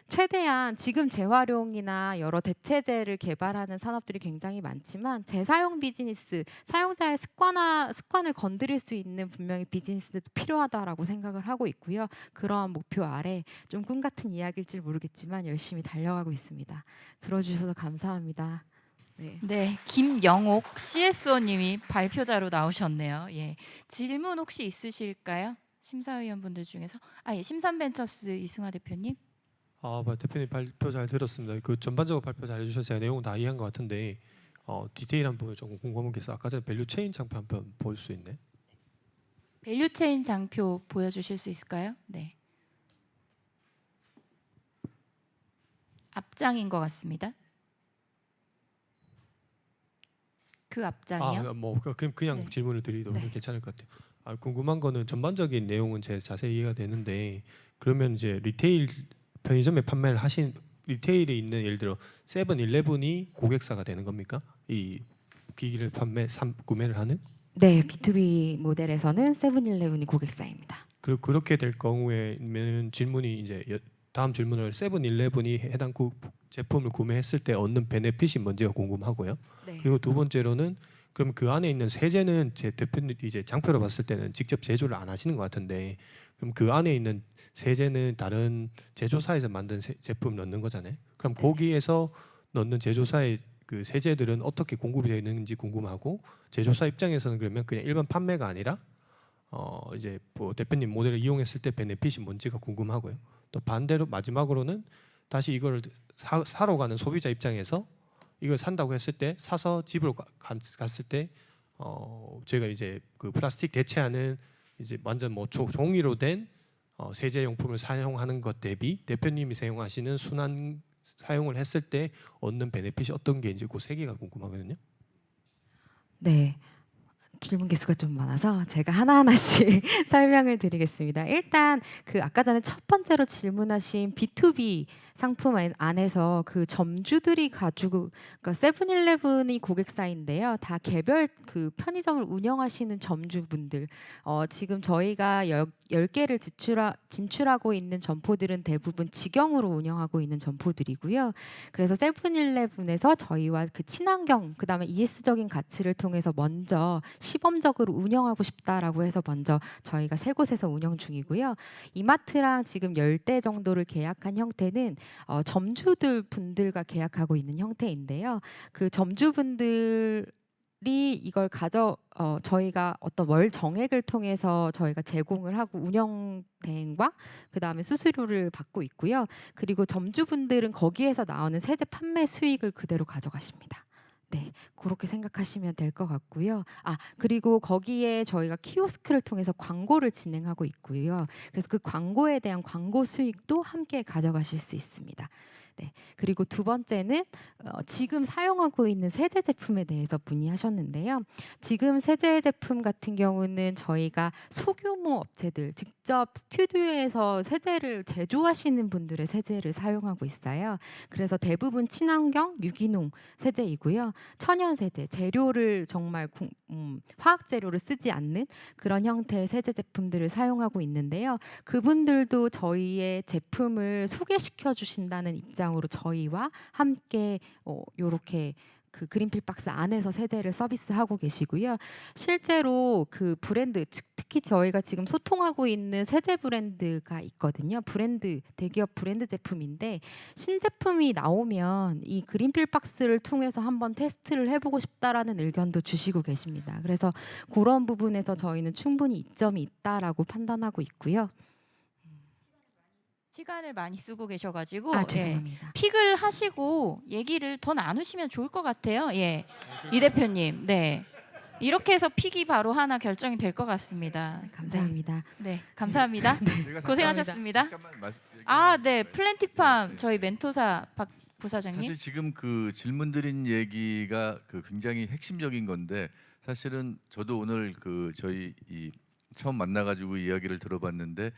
최대한 지금 재활용이나 여러 대체재를 개발하는 산업들이 굉장히 많지만 재사용 비즈니스, 사용자의 습관을 건드릴 수 있는 분명히 비즈니스도 필요하다라고 생각을 하고 있고요. 그러한 목표 아래 좀 꿈 같은 이야기일지 모르겠지만 열심히 달려가고 있습니다. 들어주셔서 감사합니다. 네. 네, 김영옥 CSO님이 발표자로 나오셨네요. 예, 질문 혹시 있으실까요? 심사위원분들 중에서 심삼벤처스 이승화 대표님. 대표님 발표 잘 들었습니다. 그 전반적으로 발표 잘 해주셔서 제가 내용 다 이해한 것 같은데 디테일한 부분 조금 궁금한 게 있어. 아까 전에 밸류체인 장표 한번 볼 수 있네. 밸류체인 장표 보여주실 수 있을까요? 네. 앞장인 것 같습니다. 그 앞장이요? 그냥 네. 질문을 드리도 네. 괜찮을 것 같아요. 궁금한 거는 전반적인 내용은 제 자세히 이해가 되는데 그러면 이제 리테일 편의점에 판매를 하신 리테일에 있는 예를 들어 세븐일레븐이 고객사가 되는 겁니까? 이 기기를 구매를 하는? 네, B2B 모델에서는 세븐일레븐이 고객사입니다. 그리고 그렇게 될 경우에는 질문이 이제 다음 질문을 세븐일레븐이 해당 제품을 구매했을 때 얻는 베네핏이 뭔지가 궁금하고요. 네. 그리고 두 번째로는 그럼 그 안에 있는 세제는 제 대표님 이제 장표로 봤을 때는 직접 제조를 안 하시는 것 같은데 그럼 그 안에 있는 세제는 다른 제조사에서 만든 제품 넣는 거잖아요. 그럼 거기에서 넣는 제조사의 그 세제들은 어떻게 공급이 되는지 궁금하고 제조사 입장에서는 그러면 그냥 일반 판매가 아니라 이제 뭐 대표님 모델을 이용했을 때 베네핏이 뭔지가 궁금하고요. 또 반대로 마지막으로는 다시 이걸 사러 가는 소비자 입장에서 이걸 산다고 했을 때 사서 집으로 갔을 때 제가 이제 그 플라스틱 대체하는 이제 완전 뭐 종이로 된 세제 용품을 사용하는 것 대비 대표님이 사용하시는 순환 사용을 했을 때 얻는 베네핏이 어떤 게인지 그 세 개가 궁금하거든요. 네. 질문 개수가 좀 많아서 제가 하나하나씩 설명을 드리겠습니다. 일단 그 아까 전에 첫 번째로 질문하신 B2B 상품 안에서 그 점주들이 가지고 그러니까 세븐일레븐이 고객사인데요. 다 개별 그 편의점을 운영하시는 점주분들 지금 저희가 10개를 진출하고 있는 점포들은 대부분 직영으로 운영하고 있는 점포들이고요. 그래서 세븐일레븐에서 저희와 그 친환경 그다음에 ES적인 가치를 통해서 먼저 시범적으로 운영하고 싶다라고 해서 먼저 저희가 3곳에서 운영 중이고요. 이마트랑 지금 10대 정도를 계약한 형태는 점주들 분들과 계약하고 있는 형태인데요. 그 점주분들이 이걸 저희가 어떤 월 정액을 통해서 저희가 제공을 하고 운영 대행과 그다음에 수수료를 받고 있고요. 그리고 점주분들은 거기에서 나오는 세제 판매 수익을 그대로 가져가십니다. 네, 그렇게 생각하시면 될 것 같고요. 그리고 거기에 저희가 키오스크를 통해서 광고를 진행하고 있고요. 그래서 그 광고에 대한 광고 수익도 함께 가져가실 수 있습니다. 네, 그리고 두 번째는 지금 사용하고 있는 세제 제품에 대해서 문의하셨는데요. 지금 세제 제품 같은 경우는 저희가 소규모 업체들, 직접 스튜디오에서 세제를 제조하시는 분들의 세제를 사용하고 있어요. 그래서 대부분 친환경, 유기농 세제이고요. 천연 세제, 재료를 정말 화학 재료를 쓰지 않는 그런 형태의 세제 제품들을 사용하고 있는데요. 그분들도 저희의 제품을 소개시켜 주신다는 입장으로 저희와 함께 이렇게 그 그린필 박스 안에서 세제를 서비스하고 계시고요. 실제로 그 브랜드 특히 저희가 지금 소통하고 있는 세제 브랜드가 있거든요. 대기업 브랜드 제품인데 신제품이 나오면 이 그린필 박스를 통해서 한번 테스트를 해보고 싶다라는 의견도 주시고 계십니다. 그래서 그런 부분에서 저희는 충분히 이점이 있다라고 판단하고 있고요. 시간을 많이 쓰고 계셔가지고 죄송합니다. 픽을 하시고 얘기를 더 나누시면 좋을 것 같아요. 예, 이 대표님. 네, 이렇게 해서 픽이 바로 하나 결정이 될 것 같습니다. 감사합니다. 네, 감사합니다. 고생하셨습니다. 네, 플랜티팜 저희 멘토사 부사장님. 사실 지금 그 질문 드린 얘기가 그 굉장히 핵심적인 건데 사실은 저도 오늘 그 저희 이 처음 만나가지고 이야기를 들어봤는데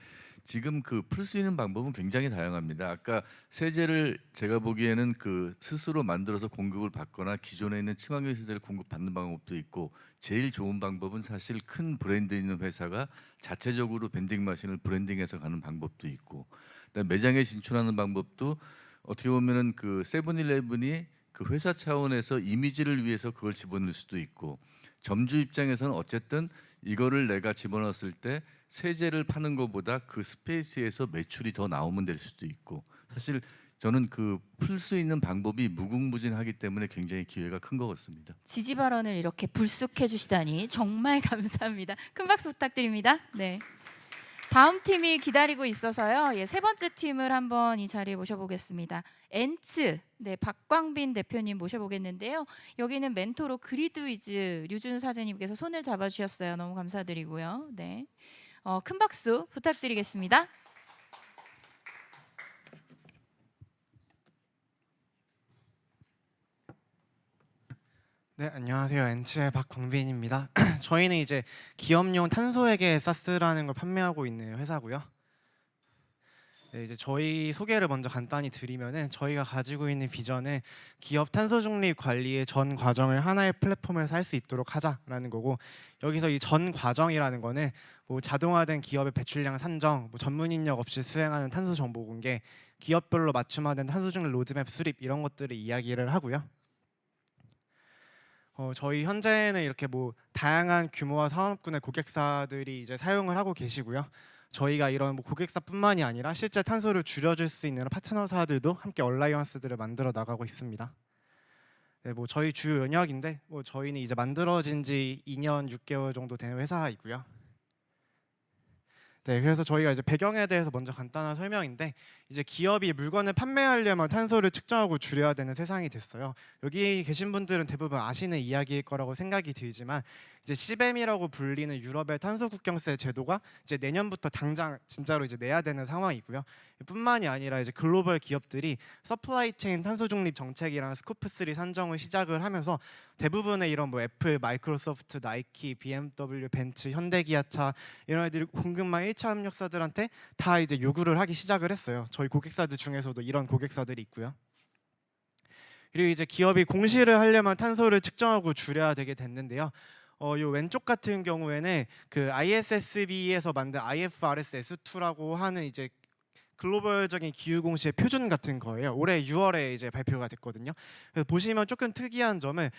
지금 그 풀 수 있는 방법은 굉장히 다양합니다. 아까 세제를 제가 보기에는 그 스스로 만들어서 공급을 받거나 기존에 있는 친환경 세제를 공급받는 방법도 있고 제일 좋은 방법은 사실 큰 브랜드 있는 회사가 자체적으로 밴딩 머신을 브랜딩해서 가는 방법도 있고 그다음에 매장에 진출하는 방법도 어떻게 보면은 그 세븐일레븐이 그 회사 차원에서 이미지를 위해서 그걸 집어넣을 수도 있고 점주 입장에서는 어쨌든 이거를 내가 집어넣었을 때 세제를 파는 것보다 그 스페이스에서 매출이 더 나오면 될 수도 있고 사실 저는 그 풀 수 있는 방법이 무궁무진하기 때문에 굉장히 기회가 큰 것 같습니다. 지지 발언을 이렇게 불쑥해 주시다니 정말 감사합니다. 큰 박수 부탁드립니다. 네. 다음 팀이 기다리고 있어서요. 예, 세 번째 팀을 한번 이 자리에 모셔보겠습니다. 엔츠, 네, 박광빈 대표님 모셔보겠는데요. 여기는 멘토로 그리드위즈 류준 사장님께서 손을 잡아주셨어요. 너무 감사드리고요. 네, 큰 박수 부탁드리겠습니다. 네, 안녕하세요. 엔츠의 박광빈입니다. 저희는 이제 기업용 탄소회계 사스라는 걸 판매하고 있는 회사고요. 네, 이제 저희 소개를 먼저 간단히 드리면은 저희가 가지고 있는 비전은 기업 탄소 중립 관리의 전 과정을 하나의 플랫폼에서 할 수 있도록 하자라는 거고 여기서 이 전 과정이라는 거는 뭐 자동화된 기업의 배출량 산정, 뭐 전문 인력 없이 수행하는 탄소 정보 공개, 기업별로 맞춤화된 탄소 중립 로드맵 수립 이런 것들을 이야기를 하고요. 저희 현재는 이렇게 뭐 다양한 규모와 산업군의 고객사들이 이제 사용을 하고 계시고요. 저희가 이런 뭐 고객사뿐만이 아니라 실제 탄소를 줄여줄 수 있는 파트너사들도 함께 얼라이언스들을 만들어 나가고 있습니다. 네, 뭐 저희 주요 영역인데 뭐 저희는 이제 만들어진 지 2년 6개월 정도 된 회사이고요. 네, 그래서 저희가 이제 배경에 대해서 먼저 간단한 설명인데 이제 기업이 물건을 판매하려면 탄소를 측정하고 줄여야 되는 세상이 됐어요. 여기 계신 분들은 대부분 아시는 이야기일 거라고 생각이 들지만 이제 CBAM이라고 불리는 유럽의 탄소 국경세 제도가 이제 내년부터 당장 진짜로 이제 내야 되는 상황이고요. 뿐만이 아니라 이제 글로벌 기업들이 서플라이 체인 탄소 중립 정책이랑 스코프 3 산정을 시작을 하면서 대부분의 이런 뭐 애플, 마이크로소프트, 나이키, BMW, 벤츠, 현대기아차 이런 애들이 공급망 1차 협력사들한테 다 이제 요구를 하기 시작을 했어요. 저희 고객사들 중에서도 이런 고객사들이 있고요. 그리고 이제 기업이 공시를 하려면 탄소를 측정하고 줄여야 되게 됐는데요. 요 왼쪽 같은 경우에는 그 ISSB에서 만든 IFRS S2라고 하는 이제 글로벌적인 기후 공시의 표준 같은 거예요. 올해 6월에 이제 발표가 됐거든요. 그래서 보시면 조금 특이한 점은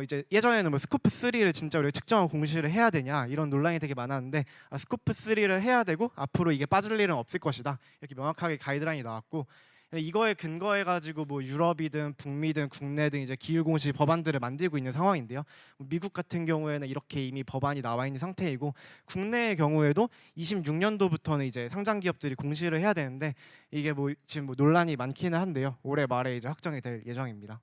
이제 예전에는 뭐 스코프 3를 진짜 우리가 측정하고 공시를 해야 되냐 이런 논란이 되게 많았는데 스코프 3를 해야 되고 앞으로 이게 빠질 일은 없을 것이다 이렇게 명확하게 가이드라인이 나왔고 이거에 근거해 가지고 뭐 유럽이든 북미든 국내든 이제 기후 공시 법안들을 만들고 있는 상황인데요. 미국 같은 경우에는 이렇게 이미 법안이 나와 있는 상태이고 국내의 경우에도 26년도부터는 이제 상장 기업들이 공시를 해야 되는데 이게 뭐 지금 뭐 논란이 많기는 한데요. 올해 말에 이제 확정이 될 예정입니다.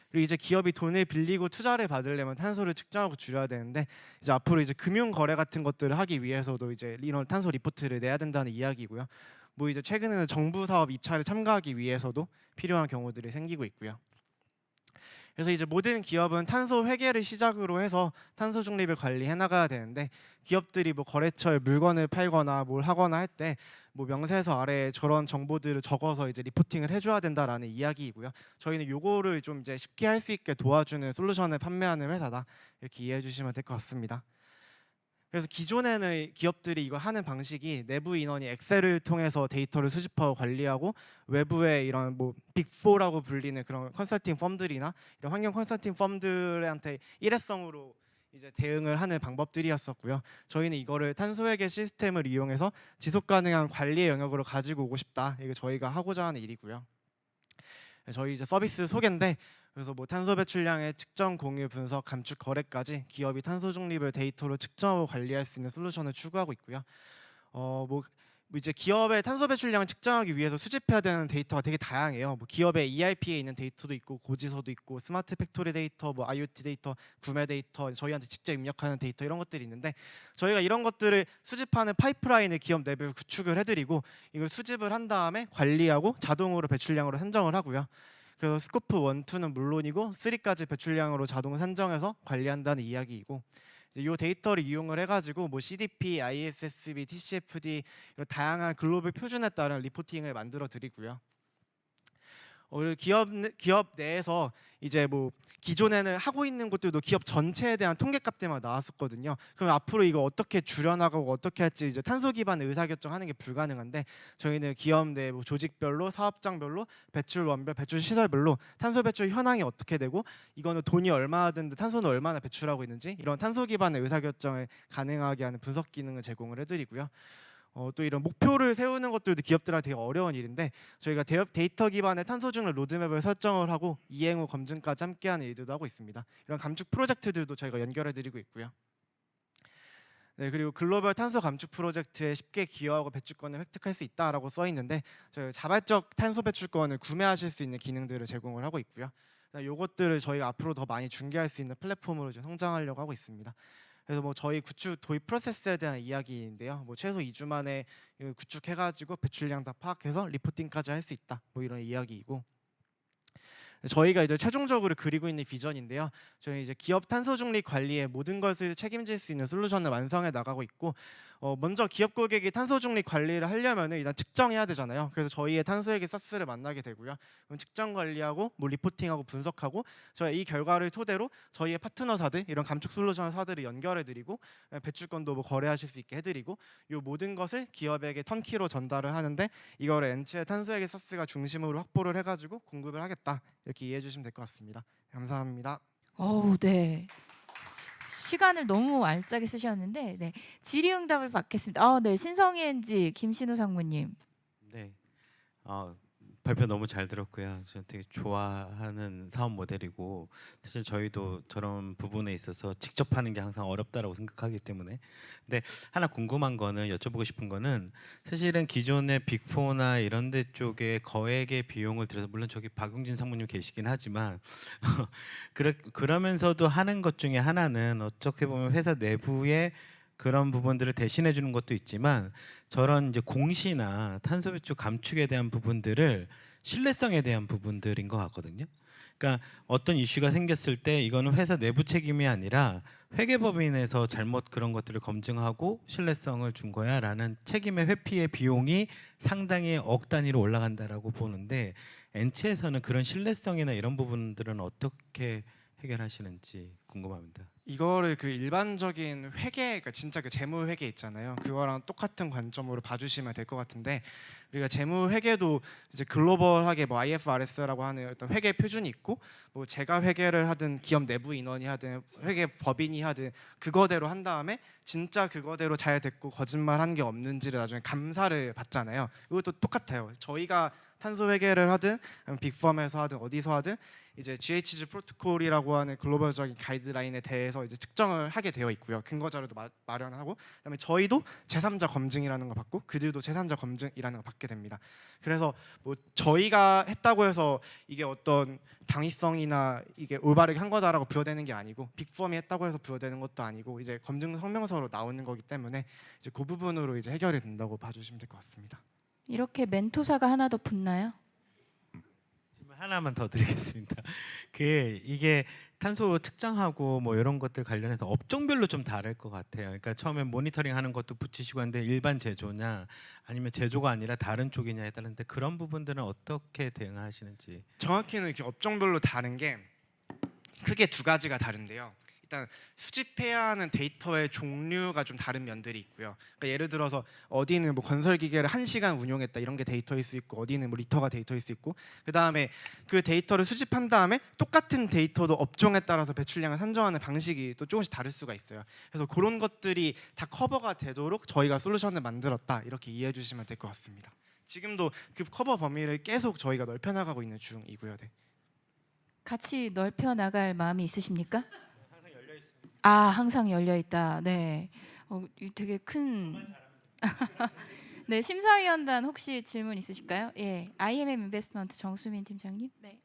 그리고 이제 기업이 돈을 빌리고 투자를 받으려면 탄소를 측정하고 줄여야 되는데 이제 앞으로 이제 금융 거래 같은 것들을 하기 위해서도 이제 이런 탄소 리포트를 내야 된다는 이야기고요. 뭐 이제 최근에는 정부 사업 입찰에 참가하기 위해서도 필요한 경우들이 생기고 있고요. 그래서 이제 모든 기업은 탄소 회계를 시작으로 해서 탄소 중립을 관리해 나가야 되는데 기업들이 뭐 거래처에 물건을 팔거나 뭘 하거나 할 때 뭐 명세서 아래에 저런 정보들을 적어서 이제 리포팅을 해줘야 된다라는 이야기이고요. 저희는 요거를 좀 이제 쉽게 할 수 있게 도와주는 솔루션을 판매하는 회사다 이렇게 이해해 주시면 될 것 같습니다. 그래서 기존에는 기업들이 이거 하는 방식이 내부 인원이 엑셀을 통해서 데이터를 수집하고 관리하고 외부에 이런 뭐 빅4라고 불리는 그런 컨설팅 펌들이나 이런 환경 컨설팅 펌들한테 일회성으로 이제 대응을 하는 방법들이었었고요. 저희는 이거를 탄소회계 시스템을 이용해서 지속 가능한 관리의 영역으로 가지고 오고 싶다. 이게 저희가 하고자 하는 일이고요. 저희 이제 서비스 소개인데 그래서 뭐 탄소 배출량의 측정, 공유, 분석, 감축, 거래까지 기업이 탄소 중립을 데이터로 측정하고 관리할 수 있는 솔루션을 추구하고 있고요. 뭐 뭐 이제 기업의 탄소 배출량을 측정하기 위해서 수집해야 되는 데이터가 되게 다양해요. 뭐 기업의 ERP에 있는 데이터도 있고 고지서도 있고 스마트 팩토리 데이터, 뭐 IoT 데이터, 구매 데이터, 저희한테 직접 입력하는 데이터 이런 것들이 있는데 저희가 이런 것들을 수집하는 파이프라인을 기업 내부에 구축을 해드리고 이걸 수집을 한 다음에 관리하고 자동으로 배출량으로 산정을 하고요. 그래서 스코프 1, 2는 물론이고 3까지 배출량으로 자동 산정해서 관리한다는 이야기이고 이 데이터를 이용을 해가지고 뭐 CDP, ISSB, TCFD 이런 다양한 글로벌 표준에 따른 리포팅을 만들어 드리고요. 그리고 기업 내에서 이제 뭐 기존에는 하고 있는 곳들도 기업 전체에 대한 통계값들만 나왔었거든요. 그럼 앞으로 이거 어떻게 줄여나가고 어떻게 할지 이제 탄소 기반 의사결정하는 게 불가능한데 저희는 기업 내 뭐 조직별로 사업장별로 배출 원별 배출 시설별로 탄소 배출 현황이 어떻게 되고 이거는 돈이 얼마나 드는데 탄소는 얼마나 배출하고 있는지 이런 탄소 기반의 의사결정을 가능하게 하는 분석 기능을 제공을 해드리고요. 또 이런 목표를 세우는 것들도 기업들한테 되게 어려운 일인데 저희가 데이터 기반의 탄소 중립 로드맵을 설정을 하고 이행 후 검증까지 함께하는 일들도 하고 있습니다. 이런 감축 프로젝트들도 저희가 연결해드리고 있고요. 네, 그리고 글로벌 탄소 감축 프로젝트에 쉽게 기여하고 배출권을 획득할 수 있다라고 써 있는데 저희 자발적 탄소 배출권을 구매하실 수 있는 기능들을 제공을 하고 있고요. 이것들을 저희가 앞으로 더 많이 중개할 수 있는 플랫폼으로 이제 성장하려고 하고 있습니다. 그래서 뭐 저희 구축 도입 프로세스에 대한 이야기인데요. 뭐 최소 2주 만에 구축해가지고 배출량 다 파악해서 리포팅까지 할 수 있다. 뭐 이런 이야기이고 저희가 이제 최종적으로 그리고 있는 비전인데요. 저희 이제 기업 탄소 중립 관리의 모든 것을 책임질 수 있는 솔루션을 완성해 나가고 있고 먼저 기업 고객이 탄소 중립 관리를 하려면 일단 측정해야 되잖아요. 그래서 저희의 탄소액의 사스를 만나게 되고요. 그럼 측정 관리하고 뭐 리포팅하고 분석하고 저희 이 결과를 토대로 저희의 파트너사들 이런 감축 솔루션 사들을 연결해드리고 배출권도 뭐 거래하실 수 있게 해드리고 이 모든 것을 기업에게 턴키로 전달을 하는데 이거를 엔치의 탄소액의 사스가 중심으로 확보를 해가지고 공급을 하겠다 이렇게 이해해 주시면 될 것 같습니다. 감사합니다. 네. 시간을 너무 알짜게 쓰셨는데 네. 질의응답을 받겠습니다. 네. 신성희 엔지 김신우 상무님. 네. 발표 너무 잘 들었고요. 저 되게 좋아하는 사업 모델이고 사실 저희도 저런 부분에 있어서 직접 하는 게 항상 어렵다라고 생각하기 때문에 근데 하나 궁금한 거는 여쭤보고 싶은 거는 사실은 기존의 빅4나 이런 데 쪽에 거액의 비용을 들여서 물론 저기 박용진 상무님 계시긴 하지만 그러면서도 하는 것 중에 하나는 어떻게 보면 회사 내부에 그런 부분들을 대신해 주는 것도 있지만 저런 이제 공시나 탄소 배출 감축에 대한 부분들을 신뢰성에 대한 부분들인 것 같거든요. 그러니까 어떤 이슈가 생겼을 때 이거는 회사 내부 책임이 아니라 회계법인에서 잘못 그런 것들을 검증하고 신뢰성을 준 거야라는 책임의 회피의 비용이 상당히 억 단위로 올라간다라고 보는데 엔치에서는 그런 신뢰성이나 이런 부분들은 어떻게 해결하시는지 궁금합니다. 이거를 그 일반적인 회계, 그러니까 진짜 그 재무 회계 있잖아요. 그거랑 똑같은 관점으로 봐주시면 될 것 같은데 우리가 재무 회계도 이제 글로벌하게 뭐 IFRS라고 하는 어떤 회계 표준이 있고 뭐 제가 회계를 하든 기업 내부 인원이 하든 회계 법인이 하든 그거대로 한 다음에 진짜 그거대로 잘 됐고 거짓말한 게 없는지를 나중에 감사를 받잖아요. 이것도 똑같아요. 저희가 탄소 회계를 하든 빅펌에서 하든 어디서 하든 이제 GHG 프로토콜이라고 하는 글로벌적인 가이드라인에 대해서 이제 측정을 하게 되어 있고요. 근거 자료도 마련하고 그다음에 저희도 제3자 검증이라는 거 받고 그들도 제3자 검증이라는 거 받게 됩니다. 그래서 뭐 저희가 했다고 해서 이게 어떤 당위성이나 이게 올바르게 한 거다라고 부여되는 게 아니고 빅펌이 했다고 해서 부여되는 것도 아니고 이제 검증 성명서로 나오는 거기 때문에 이제 그 부분으로 이제 해결이 된다고 봐주시면 될 것 같습니다. 이렇게 멘토사가 하나 더 붙나요? 하나만 더 드리겠습니다. 이게 탄소 측정하고 뭐 이런 것들 관련해서 업종별로 좀 다를 것 같아요. 그러니까 처음에 모니터링 하는 것도 붙이시고 하는데 일반 제조냐 아니면 제조가 아니라 다른 쪽이냐에 따른데 그런 부분들은 어떻게 대응을 하시는지. 정확히는 이렇게 업종별로 다른 게 크게 두 가지가 다른데요. 일단 수집해야 하는 데이터의 종류가 좀 다른 면들이 있고요. 그러니까 예를 들어서 어디는 뭐 건설 기계를 1시간 운용했다 이런 게 데이터일 수 있고 어디는 뭐 리터가 데이터일 수 있고 그다음에 그 데이터를 수집한 다음에 똑같은 데이터도 업종에 따라서 배출량을 산정하는 방식이 또 조금씩 다를 수가 있어요. 그래서 그런 것들이 다 커버가 되도록 저희가 솔루션을 만들었다 이렇게 이해해 주시면 될 것 같습니다. 지금도 그 커버 범위를 계속 저희가 넓혀 나가고 있는 중이고요. 네. 같이 넓혀 나갈 마음이 있으십니까? 항상 열려 있다. 네. 되게 큰 네, 심사위원단 혹시 질문 있으실까요? 예, IMM 인베스트먼트 정수민 팀장님. 네,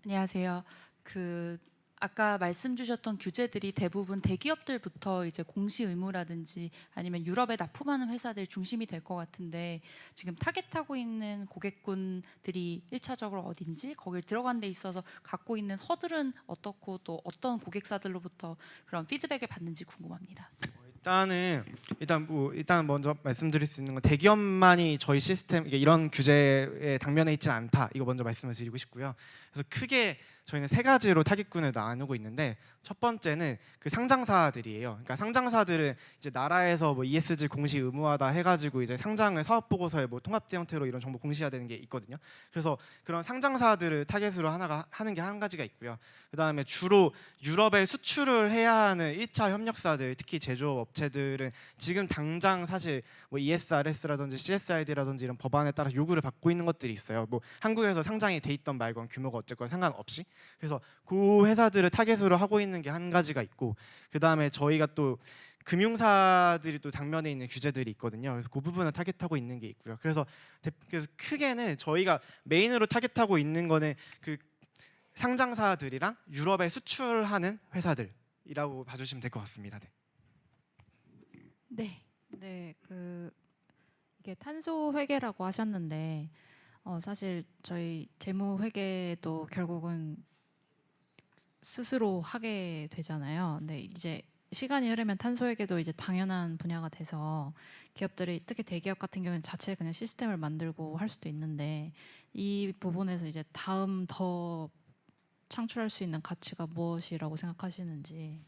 안녕하세요. 그 아까 말씀 주셨던 규제들이 대부분 대기업들부터 이제 공시 의무라든지 아니면 유럽에 납품하는 회사들 중심이 될 것 같은데 지금 타겟하고 있는 고객군들이 1차적으로 어딘지 거길 들어간 데 있어서 갖고 있는 허들은 어떻고 또 어떤 고객사들로부터 그런 피드백을 받는지 궁금합니다. 일단 먼저 말씀드릴 수 있는 건 대기업만이 저희 시스템 이런 규제에 당면해 있지는 않다. 이거 먼저 말씀을 드리고 싶고요. 그래서 크게 저희는 세 가지로 타깃군을 나누고 있는데 첫 번째는 그 상장사들이에요. 그러니까 상장사들은 이제 나라에서 뭐 ESG 공시 의무화다 해가지고 이제 상장을 사업 보고서에 뭐 통합제 형태로 이런 정보 공시해야 되는 게 있거든요. 그래서 그런 상장사들을 타겟으로 하는 게 한 가지가 있고요. 그 다음에 주로 유럽에 수출을 해야 하는 1차 협력사들, 특히 제조업체들은 지금 당장 사실 뭐 ESRS라든지 CSRD라든지 이런 법안에 따라 요구를 받고 있는 것들이 있어요. 뭐 한국에서 상장이 돼 있던 말건 규모가 어쨌건 상관없이. 그래서 그 회사들을 타겟으로 하고 있는 게 한 가지가 있고, 그 다음에 저희가 또 금융사들이 또 당면에 있는 규제들이 있거든요. 그래서 그 부분을 타겟하고 있는 게 있고요. 그래서 크게는 저희가 메인으로 타겟하고 있는 거는 그 상장사들이랑 유럽에 수출하는 회사들이라고 봐주시면 될 것 같습니다. 네. 네. 네, 이게 탄소 회계라고 하셨는데 사실 저희 재무 회계도 결국은 스스로 하게 되잖아요. 근데 이제 시간이 흐르면 탄소 회계도 이제 당연한 분야가 돼서 기업들이 특히 대기업 같은 경우는 자체 그냥 시스템을 만들고 할 수도 있는데 이 부분에서 이제 다음 더 창출할 수 있는 가치가 무엇이라고 생각하시는지.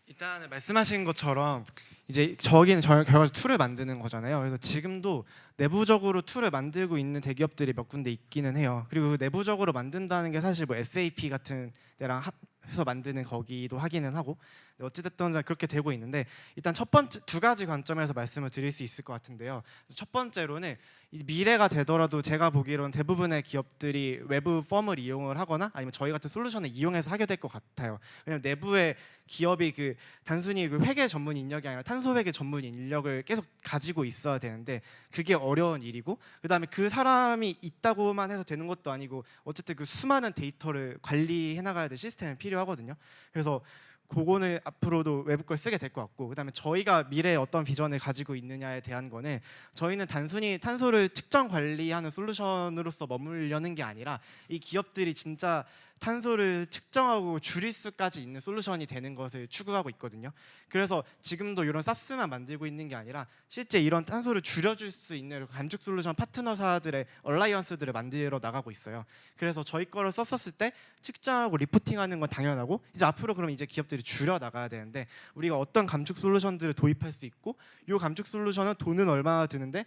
일단 말씀하신 것처럼 이제 저기는 결과적으로 툴을 만드는 거잖아요. 그래서 지금도 내부적으로 툴을 만들고 있는 대기업들이 몇 군데 있기는 해요. 그리고 그 내부적으로 만든다는 게 사실 뭐 SAP 같은 데랑 합해서 만드는 거기도 하기는 하고, 어찌됐든 그렇게 되고 있는데 일단 첫 번째 두 가지 관점에서 말씀을 드릴 수 있을 것 같은데요. 첫 번째로는 이 미래가 되더라도 제가 보기로는 대부분의 기업들이 외부 펌을 이용을 하거나 아니면 저희 같은 솔루션을 이용해서 하게 될 것 같아요. 왜냐하면 내부의 기업이 그 단순히 그 회계 전문 인력이 아니라 탄소 회계 전문 인력을 계속 가지고 있어야 되는데 그게 어려운 일이고, 그다음에 그 사람이 있다고만 해서 되는 것도 아니고 어쨌든 그 수많은 데이터를 관리해 나가야 될 시스템이 필요하거든요. 그래서 그거는 앞으로도 외부 걸 쓰게 될 것 같고, 그다음에 저희가 미래에 어떤 비전을 가지고 있느냐에 대한 거는 저희는 단순히 탄소를 측정 관리하는 솔루션으로서 머물려는 게 아니라 이 기업들이 진짜 탄소를 측정하고 줄일 수까지 있는 솔루션이 되는 것을 추구하고 있거든요. 그래서 지금도 이런 사스만 만들고 있는 게 아니라 실제 이런 탄소를 줄여줄 수 있는 감축 솔루션 파트너사들의 얼라이언스들을 만들어 나가고 있어요. 그래서 저희 거를 썼었을 때 측정하고 리포팅하는 건 당연하고, 이제 앞으로 그럼 이제 기업들이 줄여 나가야 되는데 우리가 어떤 감축 솔루션들을 도입할 수 있고, 이 감축 솔루션은 돈은 얼마나 드는데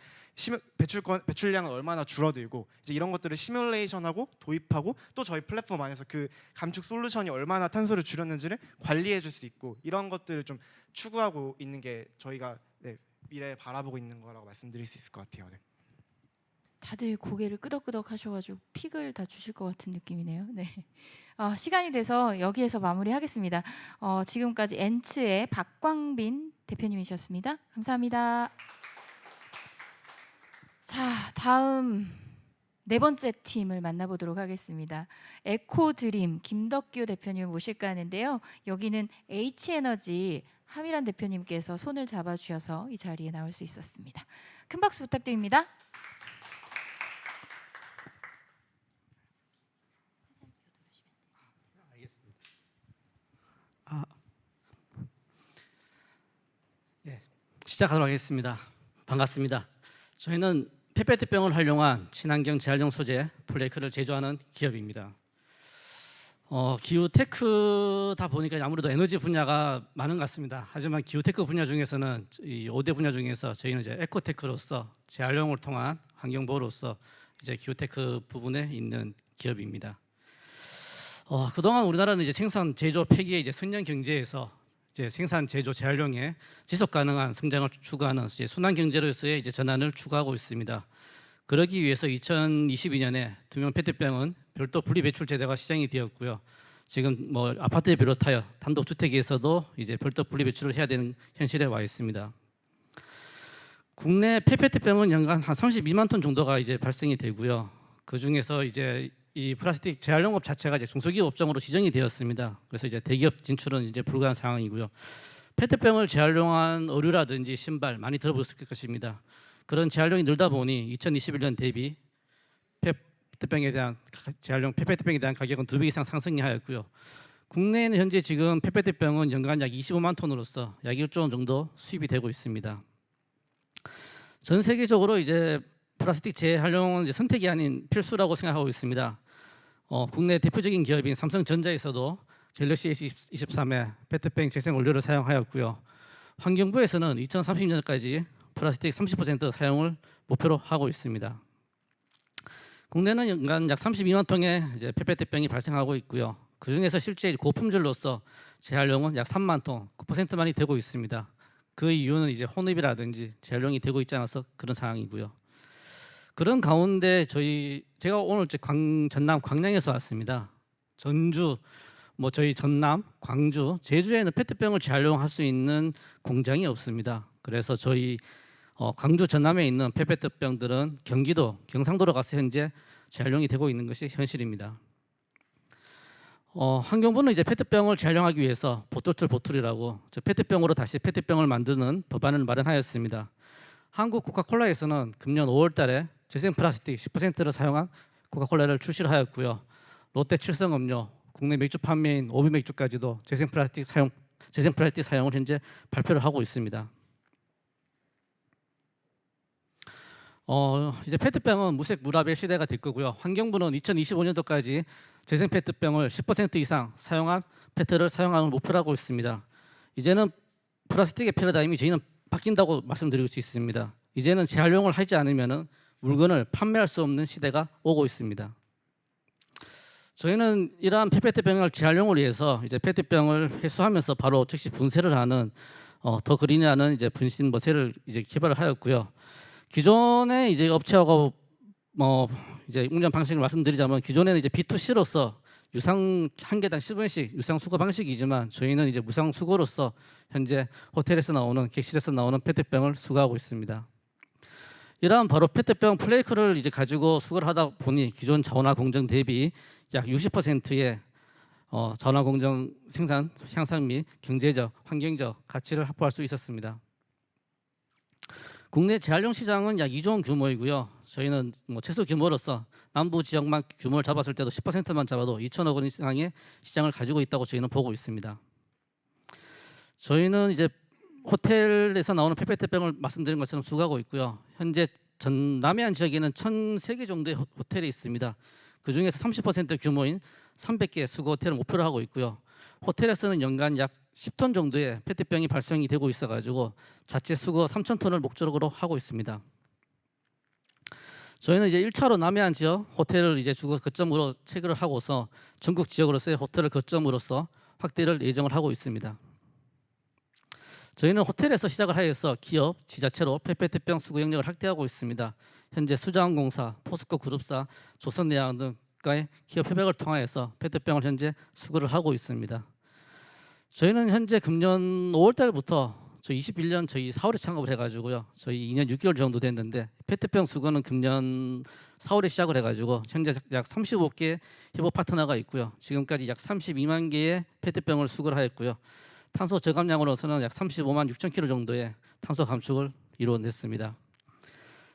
배출량은 얼마나 줄어들고, 이제 이런 것들을 시뮬레이션하고 도입하고 또 저희 플랫폼 안에서 그 감축 솔루션이 얼마나 탄소를 줄였는지를 관리해 줄 수 있고, 이런 것들을 좀 추구하고 있는 게 저희가 미래에 바라보고 있는 거라고 말씀드릴 수 있을 것 같아요. 네. 다들 고개를 끄덕끄덕 하셔가지고 픽을 다 주실 것 같은 느낌이네요. 네. 시간이 돼서 여기에서 마무리하겠습니다. 지금까지 엔츠의 박광빈 대표님이셨습니다. 감사합니다. 자, 다음 네 번째 팀을 만나보도록 하겠습니다. 에코드림 김덕규 대표님을 모실까 하는데요. 여기는 H에너지 하미란 대표님께서 손을 잡아주셔서 이 자리에 나올 수 있었습니다. 큰 박수 부탁드립니다. 시작하도록 하겠습니다. 반갑습니다. 저희는 페페트병을 활용한 친환경 재활용 소재 플레이크를 제조하는 기업입니다. 기후 테크다 보니까 아무래도 에너지 분야가 많은 것 같습니다. 하지만 기후 테크 분야 중에서는 이 5대 분야 중에서 저희는 이제 에코테크로서 재활용을 통한 환경 보호로서 이제 기후 테크 부분에 있는 기업입니다. 그동안 우리나라는 이제 생산 제조 폐기의 이제 선량 경제에서 이제 생산 제조 재활용의 지속 가능한 성장을 추구하는 이제 순환 경제로서의 이제 전환을 추구하고 있습니다. 그러기 위해서 2022년에 투명 페트병은 별도 분리 배출 제도가 시행이 되었고요. 지금 뭐 아파트를 비롯하여 단독 주택에서도 이제 별도 분리 배출을 해야 되는 현실에 와 있습니다. 국내 페페트병은 연간 한 32만 톤 정도가 이제 발생이 되고요. 그 중에서 이제 이 플라스틱 재활용업 자체가 이제 중소기업 업종으로 지정이 되었습니다. 그래서 이제 대기업 진출은 이제 불가한 상황이고요. 페트병을 재활용한 의류라든지 신발 많이 들어보셨을 것입니다. 그런 재활용이 늘다 보니 2021년 대비 페트병에 대한 재활용 페페트병에 대한 가격은 2배 이상 상승이 하였고요. 국내에는 현재 지금 페페트병은 연간 약 25만 톤으로서 약 1조 원 정도 수입이 되고 있습니다. 전 세계적으로 이제 플라스틱 재활용은 이제 선택이 아닌 필수라고 생각하고 있습니다. 국내 대표적인 기업인 삼성전자에서도 갤럭시 S23에 페트병 재생 원료를 사용하였고요. 환경부에서는 2030년까지 플라스틱 30% 사용을 목표로 하고 있습니다. 국내는 연간 약 32만 통의 이제 페페트병이 발생하고 있고요. 그 중에서 실제 고품질로서 재활용은 약 3만 통, 9%만이 되고 있습니다. 그 이유는 이제 혼입이라든지 재활용이 되고 있지 않아서 그런 상황이고요. 그런 가운데 제가 오늘 전남 광양에서 왔습니다. 전주, 저희 전남, 광주, 제주에는 페트병을 재활용할 수 있는 공장이 없습니다. 그래서 저희 광주, 전남에 있는 페페트병들은 경기도, 경상도로 가서 현재 재활용이 되고 있는 것이 현실입니다. 환경부는 이제 페트병을 재활용하기 위해서 보툴이라고 페트병으로 다시 페트병을 만드는 법안을 마련하였습니다. 한국 코카콜라에서는 금년 5월달에 재생 플라스틱 10%를 사용한 코카콜라를 출시를 하였고요. 롯데 칠성음료, 국내 맥주 판매인 오비 맥주까지도 재생 플라스틱 사용을 현재 발표를 하고 있습니다. 이제 페트병은 무색 무라벨 시대가 될 거고요. 환경부는 2025년도까지 재생 페트병을 10% 이상 사용한 페트를 사용하는 목표로 하고 있습니다. 이제는 플라스틱의 패러다임이 저희는 바뀐다고 말씀드릴 수 있습니다. 이제는 재활용을 하지 않으면 물건을 판매할 수 없는 시대가 오고 있습니다. 저희는 이러한 페페트병을 재활용을 위해서 이제 페트병을 회수하면서 바로 즉시 분쇄를 하는 더 그린이라는 이제 분신 머세를 이제 개발을 하였고요. 기존의 이제 업체하고 이제 운전 방식을 말씀드리자면 기존에는 이제 B2C로서 유상 한 개당 10원씩 유상 수거 방식이지만 저희는 이제 무상 수거로서 현재 호텔에서 나오는 객실에서 나오는 페트병을 수거하고 있습니다. 이러한 바로 페트병 플레이크를 이제 가지고 수거를 하다 보니 기존 자원화 공정 대비 약 60%의 자원화 공정 생산 향상 및 경제적, 환경적 가치를 확보할 수 있었습니다. 국내 재활용 시장은 약 2조 원 규모이고요. 저희는 최소 규모로서 남부 지역만 규모를 잡았을 때도 10%만 잡아도 2천억 원 이상의 시장을 가지고 있다고 저희는 보고 있습니다. 저희는 이제 호텔에서 나오는 페페트병을 말씀드린 것처럼 수거하고 있고요. 현재 전 남해안 지역에는 1,003개 정도의 호텔이 있습니다. 그 중에서 30% 규모인 300개 수거 호텔을 목표로 하고 있고요. 호텔에서는 연간 약 10톤 정도의 페트병이 발생이 되고 있어가지고 자체 수거 3,000톤을 목적으로 하고 있습니다. 저희는 이제 1차로 남해안 지역 호텔을 이제 주거 거점으로 체결을 하고서 전국 지역으로서의 호텔을 거점으로서 확대를 예정을 하고 있습니다. 저희는 호텔에서 시작을 하여서 기업, 지자체로 페페트병 수거 영역을 확대하고 있습니다. 현재 수자원공사, 포스코 그룹사, 조선내양 등과의 기업 협약을 통하여서 페트병을 현재 수거를 하고 있습니다. 저희는 현재 금년 5월달부터 저희 21년 저희 4월에 창업을 해가지고요. 저희 2년 6개월 정도 됐는데 페트병 수거는 금년 4월에 시작을 해가지고 현재 약 35개 협업 파트너가 있고요. 지금까지 약 32만 개의 페트병을 수거를 하였고요. 탄소 저감량으로서는 약 35만 6천 킬로 정도의 탄소 감축을 이루어냈습니다.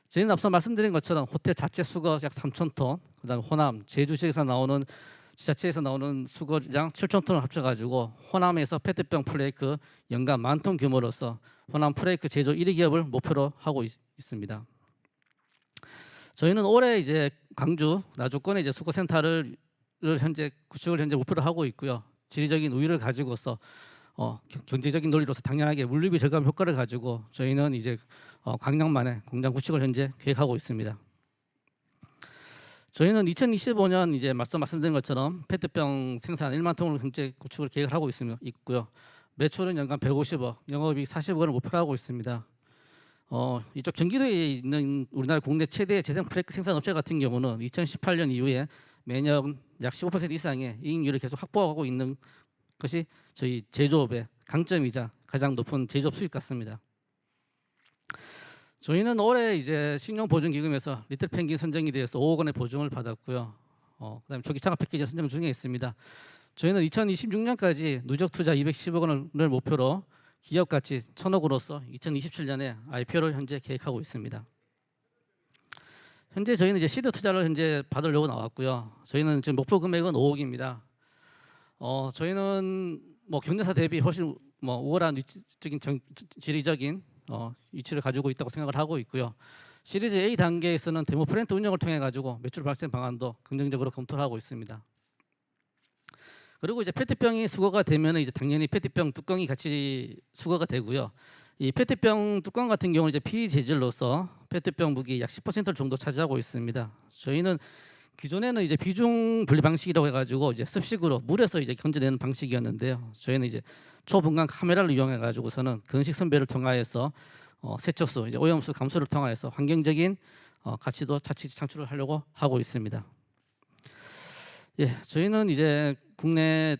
저희는 앞서 말씀드린 것처럼 호텔 자체 수거 약 3천 톤, 그다음에 호남, 제주 지역에서 나오는 지자체에서 나오는 수거량 7천 톤을 합쳐가지고 호남에서 페트병 플레이크 연간 10,000톤 규모로서 호남 플레이크 제조 1위 기업을 목표로 하고 있습니다. 저희는 올해 이제 광주 나주권에 이제 수거센터를 현재 구축을 현재 목표로 하고 있고요. 지리적인 우위를 가지고서 경제적인 논리로서 당연하게 물류비 절감 효과를 가지고 저희는 이제 광양만에 공장 구축을 현재 계획하고 있습니다. 저희는 2025년 이제 말씀드린 것처럼 페트병 생산 1만 통을 현재 구축을 계획을 하고 있고요. 매출은 연간 150억, 영업이익 40억을 목표로 하고 있습니다. 이쪽 경기도에 있는 우리나라 국내 최대 재생 플레이크 생산 업체 같은 경우는 2018년 이후에 매년 약 15% 이상의 이익률을 계속 확보하고 있는 것이 저희 제조업의 강점이자 가장 높은 제조업 수익 같습니다. 저희는 올해 이제 신용보증기금에서 리틀 펭귄 선정이 되어서 5억 원의 보증을 받았고요. 그다음에 조기 창업 패키지 선정 중에 있습니다. 저희는 2026년까지 누적 투자 210억 원을 목표로 기업 가치 1,000억으로서 2027년에 IPO를 현재 계획하고 있습니다. 현재 저희는 이제 시드 투자를 현재 받으려고 나왔고요. 저희는 지금 목표 금액은 5억입니다. 저희는 뭐 경쟁사 대비 훨씬 뭐 우월한 지리적인 위치를 가지고 있다고 생각을 하고 있고요. 시리즈 A 단계에서는 데모 프렌트 운영을 통해 가지고 매출 발생 방안도 긍정적으로 검토를 하고 있습니다. 그리고 이제 페트병이 수거가 되면 이제 당연히 페트병 뚜껑이 같이 수거가 되고요. 이 페트병 뚜껑 같은 경우는 이제 PE 재질로서 페트병 무게 약 10% 정도 차지하고 있습니다. 저희는 기존에는 이제 비중 분리 방식이라고 해가지고 이제 습식으로 물에서 이제 건져내는 방식이었는데요. 저희는 이제 초분간 카메라를 이용해 가지고서는 건식 선별을 통하여서 세척수, 이제 오염수 감소를 통하여서 환경적인 가치도 자칫 창출을 하려고 하고 있습니다. 예, 저희는 이제 국내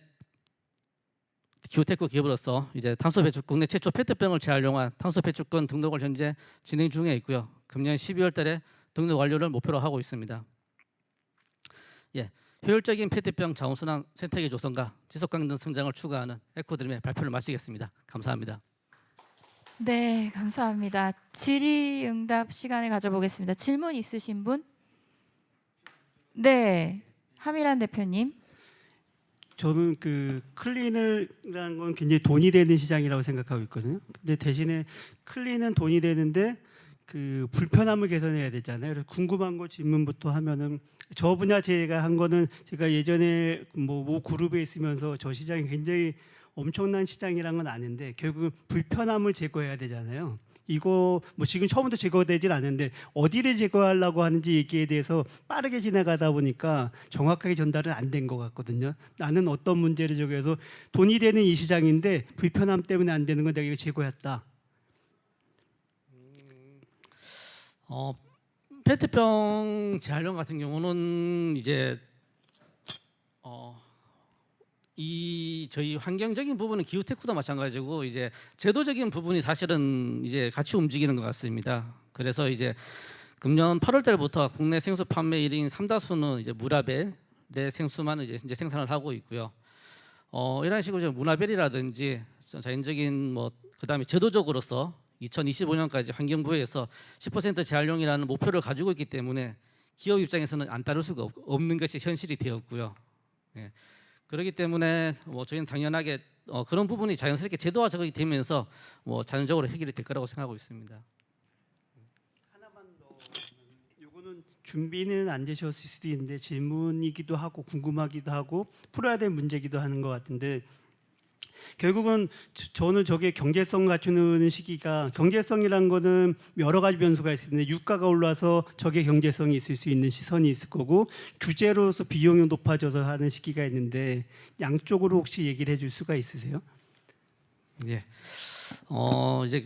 기후테크 기업으로서 이제 탄소 배출 국내 최초 페트병을 재활용한 탄소 배출권 등록을 현재 진행 중에 있고요. 금년 12월달에 등록 완료를 목표로 하고 있습니다. 예, 효율적인 페트병 자원순환 생태계 조성과 지속 가능 성장을 추구하는 에코드림의 발표를 마치겠습니다. 감사합니다. 네, 감사합니다. 질의응답 시간을 가져보겠습니다. 질문 있으신 분? 네, 하미란 대표님. 저는 그 클린이라는 건 굉장히 돈이 되는 시장이라고 생각하고 있거든요. 근데 대신에 클린은 돈이 되는데 그 불편함을 개선해야 되잖아요. 그래서 궁금한 거 질문부터 하면은 저 분야 제가 한 거는 제가 예전에 모 그룹에 있으면서 저 시장이 굉장히 엄청난 시장이란 건 아는데 결국은 불편함을 제거해야 되잖아요. 이거 뭐 지금 처음부터 제거되진 않는데 어디를 제거하려고 하는지 얘기에 대해서 빠르게 지나가다 보니까 정확하게 전달은 안 된 것 같거든요. 나는 어떤 문제를 제거해서 돈이 되는 이 시장인데 불편함 때문에 안 되는 건 내가 이거 제거했다. 페트병 재활용 같은 경우는 이제 이 저희 환경적인 부분은 기후테크도 마찬가지고 이제 제도적인 부분이 사실은 이제 같이 움직이는 것 같습니다. 그래서 이제 금년 8월 달부터 국내 생수 판매 1인 3다수는 이제 무라벨의 생수만 이제 생산을 하고 있고요. 이런 식으로 무라벨이라든지 자연적인 뭐 그다음에 제도적으로서 2025년까지 환경부에서 10% 재활용이라는 목표를 가지고 있기 때문에 기업 입장에서는 안 따를 수가 없는 것이 현실이 되었고요. 예. 그렇기 때문에 뭐 저희는 당연하게 그런 부분이 자연스럽게 제도화 적용이 되면서 뭐 자연적으로 해결이 될 거라고 생각하고 있습니다. 하나만 더. 요거는 준비는 안 되셨을 수도 있는데 질문이기도 하고 궁금하기도 하고 풀어야 될 문제기도 하는 것 같은데 결국은 저는 저게 경제성 갖추는 시기가 경제성이란 거는 여러 가지 변수가 있는데 유가가 올라서 저게 경제성이 있을 수 있는 시선이 있을 거고 규제로서 비용이 높아져서 하는 시기가 있는데 양쪽으로 혹시 얘기를 해줄 수가 있으세요? 예. 이제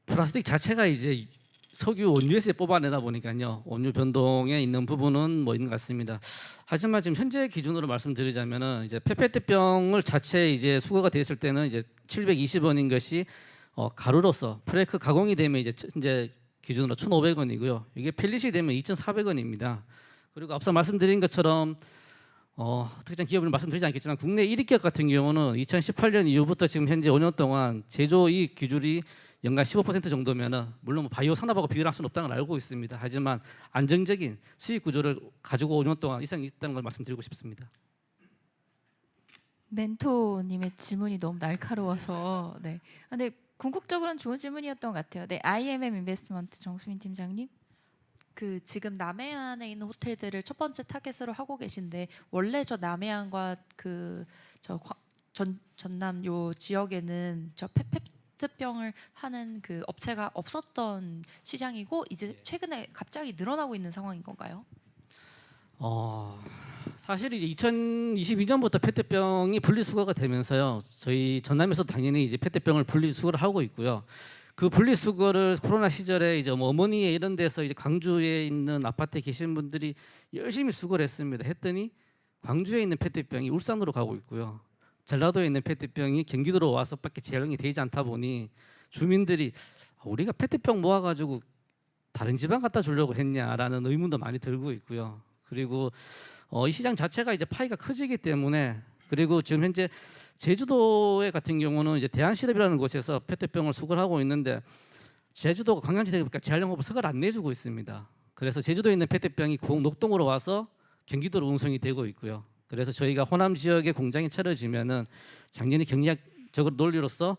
플라스틱 자체가 이제 석유 원유에서 뽑아내다 보니까요 원유 변동에 있는 부분은 뭐 있는 것 같습니다. 하지만 지금 현재 기준으로 말씀드리자면은 이제 페페트병을 자체 이제 수거가 되었을 때는 이제 720원인 것이 가루로서 프레이크 가공이 되면 이제 기준으로 1,500원이고요. 이게 펠릿이 되면 2,400원입니다. 그리고 앞서 말씀드린 것처럼 특정 기업을 말씀드리지 않겠지만 국내 1위 기업 같은 경우는 2018년 이후부터 지금 현재 5년 동안 제조 이익 기준이 연간 15% 정도면은 물론 뭐 바이오 산업하고 비교할 수는 없다는 걸 알고 있습니다. 하지만 안정적인 수익 구조를 가지고 5년 동안 이상 있다는 걸 말씀드리고 싶습니다. 멘토님의 질문이 너무 날카로워서 네. 근데 궁극적으로는 좋은 질문이었던 것 같아요. 네, IMM 인베스트먼트 정수민 팀장님. 그 지금 남해안에 있는 호텔들을 첫 번째 타겟으로 하고 계신데 원래 저 남해안과 그 저 전남 요 지역에는 저 페트병을 하는 그 업체가 없었던 시장이고 이제 최근에 갑자기 늘어나고 있는 상황인 건가요? 사실 이제 2022년부터 페트병이 분리수거가 되면서요. 저희 전남에서 당연히 이제 페트병을 분리수거를 하고 있고요. 그 분리수거를 코로나 시절에 이제 뭐 어머니에 이런 데서 이제 광주에 있는 아파트에 계신 분들이 열심히 수거를 했더니 광주에 있는 페트병이 울산으로 가고 있고요. 전라도에 있는 페트병이 경기도로 와서밖에 재활용이 되지 않다 보니 주민들이 우리가 페트병 모아가지고 다른 지방 갖다 주려고 했냐라는 의문도 많이 들고 있고요. 그리고 이 시장 자체가 이제 파이가 커지기 때문에, 그리고 지금 현재 제주도에 같은 경우는 이제 대한시럽이라는 곳에서 페트병을 수거하고 있는데 제주도가 관광지다 보니까 재활용업을 서걸 안 내주고 있습니다. 그래서 제주도에 있는 페트병이 녹동으로 와서 경기도로 운송이 되고 있고요. 그래서 저희가 호남 지역에 공장이 차려지면은 작년에 경리학적으로 논리로서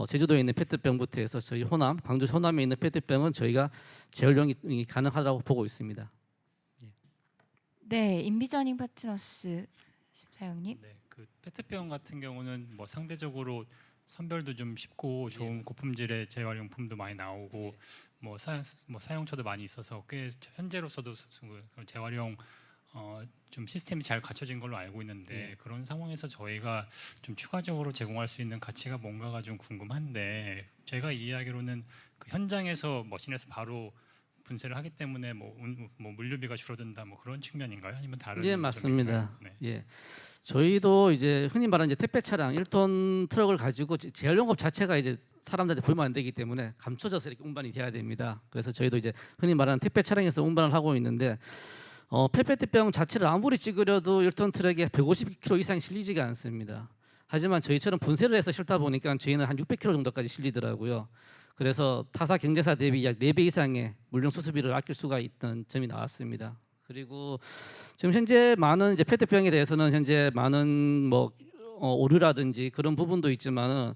제주도에 있는 페트병부터 해서 저희 호남, 광주 호남에 있는 페트병은 저희가 재활용이 가능하다고 보고 있습니다. 네, 인비저닝 파트너스 사장님. 네, 그 페트병 같은 경우는 뭐 상대적으로 선별도 좀 쉽고 좋은 고품질의 재활용품도 많이 나오고 뭐 사용처도 많이 있어서 꽤 현재로서도 그 재활용 좀 시스템이 잘 갖춰진 걸로 알고 있는데 그런 상황에서 저희가 좀 추가적으로 제공할 수 있는 가치가 뭔가가 좀 궁금한데, 제가 이해하기로는 그 현장에서 머신에서 바로 분쇄를 하기 때문에 뭐 물류비가 줄어든다 뭐 그런 측면인가요? 아니면 다른? 예, 맞습니다. 네. 예, 저희도 이제 흔히 말하는 이제 택배 차량 1톤 트럭을 가지고 재활용업 자체가 이제 사람들한테 불만 안 되기 때문에 감춰져서 이렇게 운반이 돼야 됩니다. 그래서 저희도 이제 흔히 말하는 택배 차량에서 운반을 하고 있는데 페트병 자체를 아무리 찌그려도 1톤 트럭에 150kg 이상 실리지가 않습니다. 하지만 저희처럼 분쇄를 해서 실다 보니까 저희는 한 600kg 정도까지 실리더라고요. 그래서 타사 경제사 대비 약 4배 이상의 물류 수수비를 아낄 수가 있던 점이 나왔습니다. 그리고 지금 현재 많은 이제 페트병에 대해서는 현재 많은 뭐 오류라든지 그런 부분도 있지만은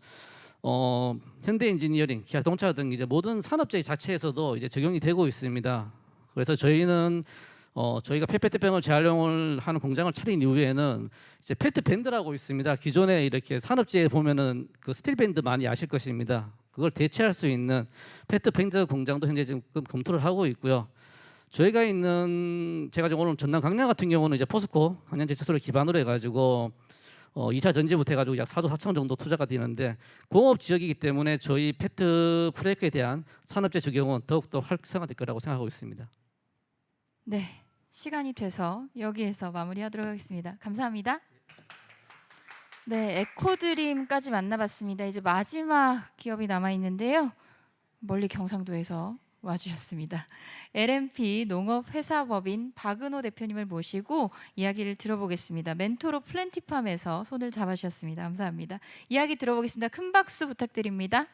현대 엔지니어링, 기아 자동차 등 이제 모든 산업재 자체에서도 이제 적용이 되고 있습니다. 그래서 저희는 저희가 페트병을 재활용을 하는 공장을 차린 이후에는 이제 페트 밴드라고 있습니다. 기존에 이렇게 산업재에 보면은 그 스틸 밴드 많이 아실 것입니다. 그걸 대체할 수 있는 페트 밴드 공장도 현재 지금 검토를 하고 있고요. 저희가 있는 제가 지금 오늘 전남 강릉 같은 경우는 이제 포스코 강남 제철소를 기반으로 해가지고 2차 전지부터 해가지고 약 4조 4천 정도 투자가 되는데 공업 지역이기 때문에 저희 페트 프레이크에 대한 산업재 적용은 더욱더 활성화될 거라고 생각하고 있습니다. 네, 시간이 돼서 여기에서 마무리하도록 하겠습니다. 감사합니다. 네, 에코드림까지 만나봤습니다. 이제 마지막 기업이 남아 있는데요. 멀리 경상도에서 와주셨습니다. LMP 농업회사법인 박은호 대표님을 모시고 이야기를 들어보겠습니다. 멘토로 플랜티팜에서 손을 잡아주셨습니다. 감사합니다. 이야기 들어보겠습니다. 큰 박수 부탁드립니다.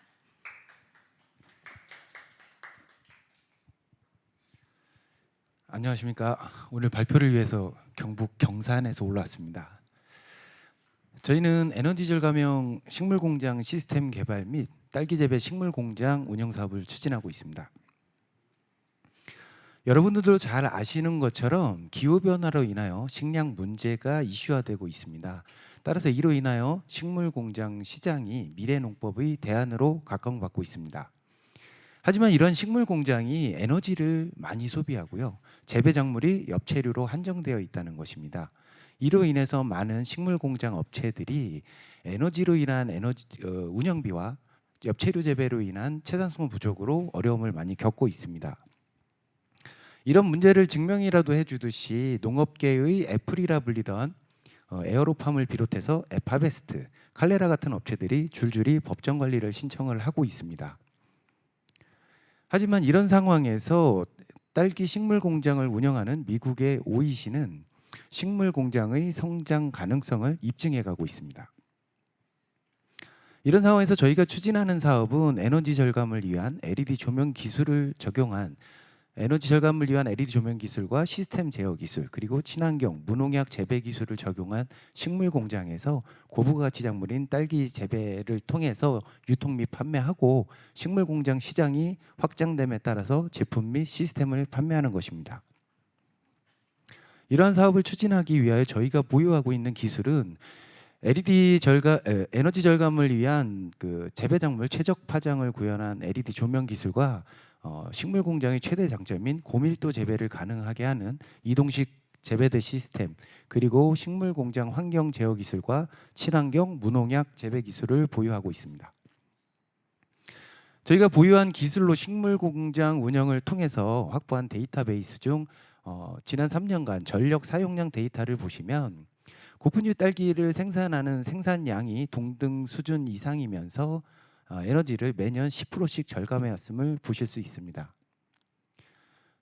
안녕하십니까. 오늘 발표를 위해서 경북 경산에서 올라왔습니다. 저희는 에너지 절감형 식물 공장 시스템 개발 및 딸기 재배 식물 공장 운영 사업을 추진하고 있습니다. 여러분들도 잘 아시는 것처럼 기후 변화로 인하여 식량 문제가 이슈화되고 있습니다. 따라서 이로 인하여 식물 공장 시장이 미래 농법의 대안으로 각광받고 있습니다. 하지만 이런 식물 공장이 에너지를 많이 소비하고요. 재배 작물이 엽채류로 한정되어 있다는 것입니다. 이로 인해서 많은 식물 공장 업체들이 에너지로 인한 운영비와 엽채류 재배로 인한 채산성 부족으로 어려움을 많이 겪고 있습니다. 이런 문제를 증명이라도 해주듯이 농업계의 애플이라 불리던 에어로팜을 비롯해서 앱하베스트, 칼레라 같은 업체들이 줄줄이 법정 관리를 신청을 하고 있습니다. 하지만 이런 상황에서 딸기 식물 공장을 운영하는 미국의 OEC는 식물 공장의 성장 가능성을 입증해 가고 있습니다. 이런 상황에서 저희가 추진하는 사업은 에너지 절감을 위한 LED 조명 기술을 적용한 LED 조명 기술과 시스템 제어 기술, 그리고 친환경 무농약 재배 기술을 적용한 식물 공장에서 고부가치 작물인 딸기 재배를 통해서 유통 및 판매하고 식물 공장 시장이 확장됨에 따라서 제품 및 시스템을 판매하는 것입니다. 이러한 사업을 추진하기 위하여 저희가 보유하고 있는 기술은 에너지 절감을 위한 그 재배 작물 최적 파장을 구현한 LED 조명 기술과 식물 공장의 최대 장점인 고밀도 재배를 가능하게 하는 이동식 재배대 시스템, 그리고 식물 공장 환경 제어 기술과 친환경 무농약 재배 기술을 보유하고 있습니다. 저희가 보유한 기술로 식물 공장 운영을 통해서 확보한 데이터베이스 중 지난 3년간 전력 사용량 데이터를 보시면 고품질 딸기를 생산하는 생산량이 동등 수준 이상이면서 에너지를 매년 10%씩 절감해 왔음을 보실 수 있습니다.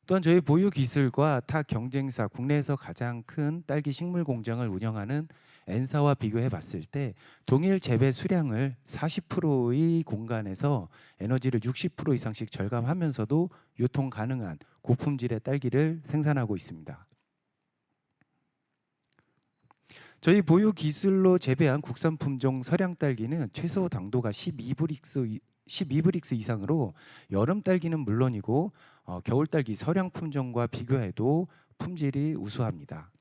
또한 저희 보유 기술과 타 경쟁사 국내에서 가장 큰 딸기 식물 공장을 운영하는 N사와 비교해 봤을 때 동일 재배 수량을 40%의 공간에서 에너지를 60% 이상씩 절감하면서도 유통 가능한 고품질의 딸기를 생산하고 있습니다. 저희 보유 기술로 재배한 국산 품종 서량 딸기는 최소 당도가 12브릭스 이상으로 여름 딸기는 물론이고 겨울 딸기 서량 품종과 비교해도 품질이 우수합니다.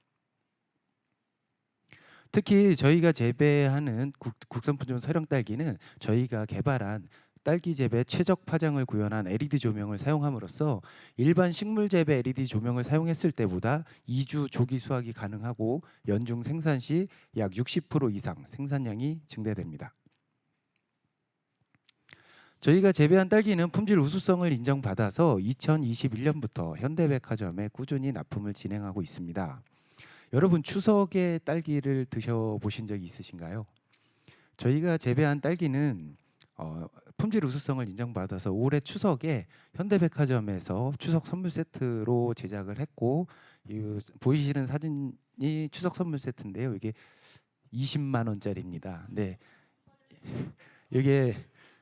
특히 저희가 재배하는 국산 품종 서량 딸기는 저희가 개발한 딸기 재배 최적 파장을 구현한 LED 조명을 사용함으로써 일반 식물 재배 LED 조명을 사용했을 때보다 2주 조기 수확이 가능하고 연중 생산 시 약 60% 이상 생산량이 증대됩니다. 저희가 재배한 딸기는 품질 우수성을 인정받아서 2021년부터 현대백화점에 꾸준히 납품을 진행하고 있습니다. 여러분 추석에 딸기를 드셔보신 적이 있으신가요? 저희가 재배한 딸기는 품질 우수성을 인정받아서 올해 추석에 현대백화점에서 추석 선물 세트로 제작을 했고 보이시는 사진이 추석 선물 세트인데요. 이게 20만 원짜리입니다. 네, 이게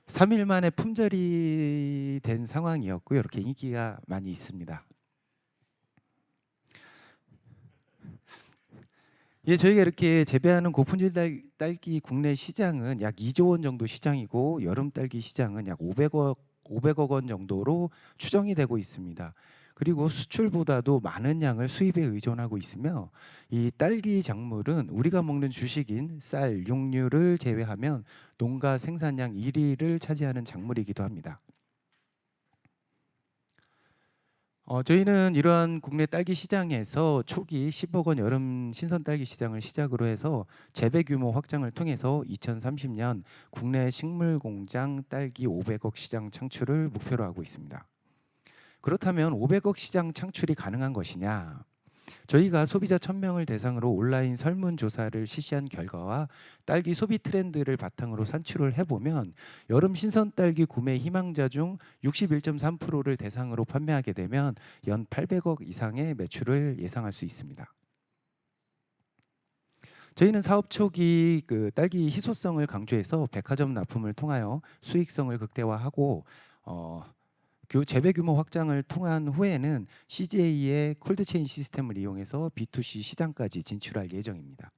3일 만에 품절이 된 상황이었고요. 이렇게 인기가 많이 있습니다. 예, 저희가 이렇게 재배하는 고품질 딸기 국내 시장은 약 2조 원 정도 시장이고 여름 딸기 시장은 약 500억 원 정도로 추정이 되고 있습니다. 그리고 수출보다도 많은 양을 수입에 의존하고 있으며 이 딸기 작물은 우리가 먹는 주식인 쌀, 육류를 제외하면 농가 생산량 1위를 차지하는 작물이기도 합니다. 저희는 이러한 국내 딸기 시장에서 초기 10억 원 여름 신선 딸기 시장을 시작으로 해서 재배 규모 확장을 통해서 2030년 국내 식물 공장 딸기 500억 시장 창출을 목표로 하고 있습니다. 그렇다면 500억 시장 창출이 가능한 것이냐? 저희가 소비자 1000명을 대상으로 온라인 설문조사를 실시한 결과와 딸기 소비 트렌드를 바탕으로 산출을 해보면 여름 신선 딸기 구매 희망자 중 61.3%를 대상으로 판매하게 되면 연 800억 이상의 매출을 예상할 수 있습니다. 저희는 사업 초기 딸기 희소성을 강조해서 백화점 납품을 통하여 수익성을 극대화하고 재배 규모 확장을 통한 후에는 CJ의 콜드체인 시스템을 이용해서 B2C 시장까지 진출할 예정입니다.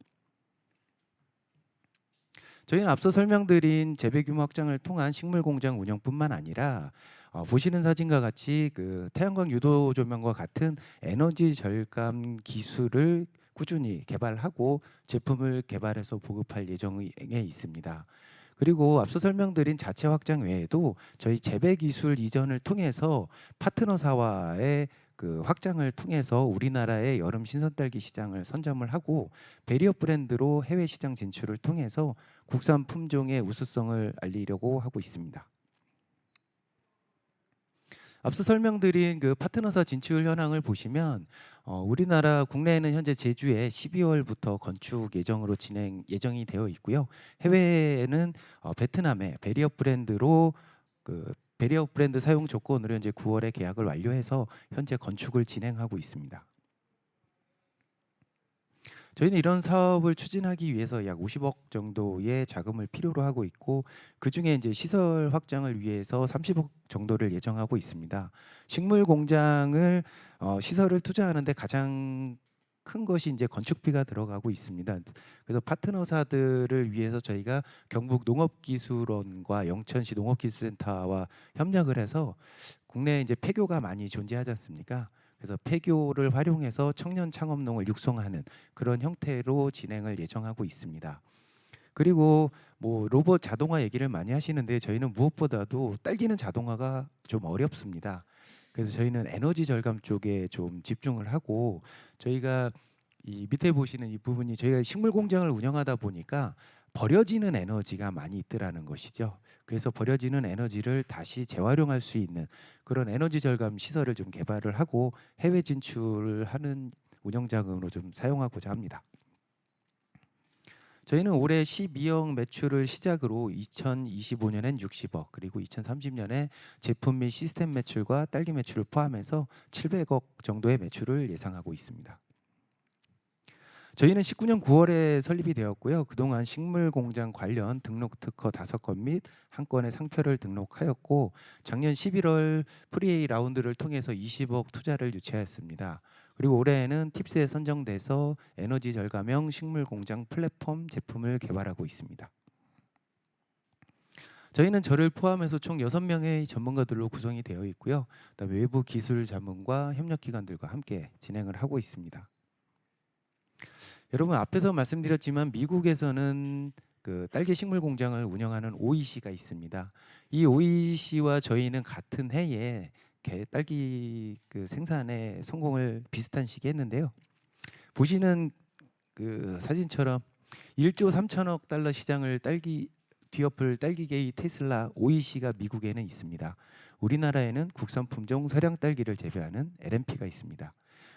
저희는 앞서 설명드린 재배 규모 확장을 통한 식물 공장 운영뿐만 아니라 보시는 사진과 같이 태양광 유도 조명과 같은 에너지 절감 기술을 꾸준히 개발하고 제품을 개발해서 보급할 예정에 있습니다. 그리고 앞서 설명드린 자체 확장 외에도 저희 재배 기술 이전을 통해서 파트너사와의 확장을 통해서 우리나라의 여름 신선 딸기 시장을 선점을 하고 베리어 브랜드로 해외 시장 진출을 통해서 국산 품종의 우수성을 알리려고 하고 있습니다. 앞서 설명드린 파트너사 진출 현황을 보시면 우리나라 국내에는 현재 제주에 12월부터 건축 예정이 되어 있고요. 해외에는 베트남의 베리어 브랜드로 베리어 브랜드 사용 조건으로 현재 9월에 계약을 완료해서 현재 건축을 진행하고 있습니다. 저희는 이런 사업을 추진하기 위해서 약 50억 정도의 자금을 필요로 하고 있고 그중에 이제 시설 확장을 위해서 30억 정도를 예정하고 있습니다. 식물 공장을 시설을 투자하는데 가장 큰 것이 이제 건축비가 들어가고 있습니다. 그래서 파트너사들을 위해서 저희가 경북 농업기술원과 영천시 농업기술센터와 협력을 해서 국내에 이제 폐교가 많이 존재하지 않습니까? 그래서 폐교를 활용해서 청년 창업농을 육성하는 그런 형태로 진행을 예정하고 있습니다. 그리고 로봇 자동화 얘기를 많이 하시는데 저희는 무엇보다도 딸기는 자동화가 좀 어렵습니다. 그래서 저희는 에너지 절감 쪽에 좀 집중을 하고 저희가 이 밑에 보시는 이 부분이 저희가 식물 공장을 운영하다 보니까 버려지는 에너지가 많이 있더라는 것이죠. 그래서 버려지는 에너지를 다시 재활용할 수 있는 그런 에너지 절감 시설을 좀 개발을 하고 해외 진출을 하는 운영 자금으로 좀 사용하고자 합니다. 저희는 올해 12억 매출을 시작으로 2025년엔 60억 그리고 2030년에 제품 및 시스템 매출과 딸기 매출을 포함해서 700억 정도의 매출을 예상하고 있습니다. 저희는 19년 9월에 설립이 되었고요. 그동안 식물 공장 관련 등록 특허 5건 및 1건의 상표를 등록하였고 작년 11월 프리A 라운드를 통해서 20억 투자를 유치하였습니다. 그리고 올해에는 팁스에 선정돼서 에너지 절감형 식물 공장 플랫폼 제품을 개발하고 있습니다. 저희는 저를 포함해서 총 6명의 전문가들로 구성이 되어 있고요. 그다음에 외부 기술 자문과 협력기관들과 함께 진행을 하고 있습니다. 여러분 앞에서 말씀드렸지만 미국에서는 그 딸기 식물 공장을 운영하는 OEC가 있습니다. 이 OEC와 저희는 같은 해에 딸기 그 생산에 성공을 비슷한 시기에 했는데요. 보시는 그 사진처럼 1조 3천억 달러 시장을 뒤엎을 딸기계의 테슬라 OEC가 미국에는 있습니다. 우리나라에는 국산 품종 서량 딸기를 재배하는 LMP가 있습니다.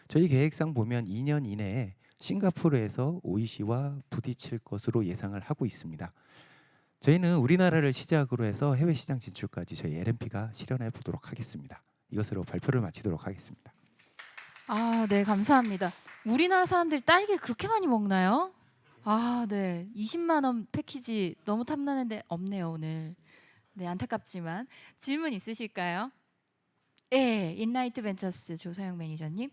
저희 계획상 보면 2년 이내에 싱가포르에서 OEC와 부딪힐 것으로 예상을 하고 있습니다. 저희는 우리나라를 시작으로 해서 해외 시장 진출까지 저희 LMP가 실현해 보도록 하겠습니다. 이것으로 발표를 마치도록 하겠습니다. 아, 네, 감사합니다. 우리나라 사람들이 딸기를 그렇게 많이 먹나요? 아, 네. 20만 원 패키지 너무 탐나는데 없네요, 오늘. 네, 안타깝지만 질문 있으실까요? 네, 인라이트 벤처스 조서영 매니저님.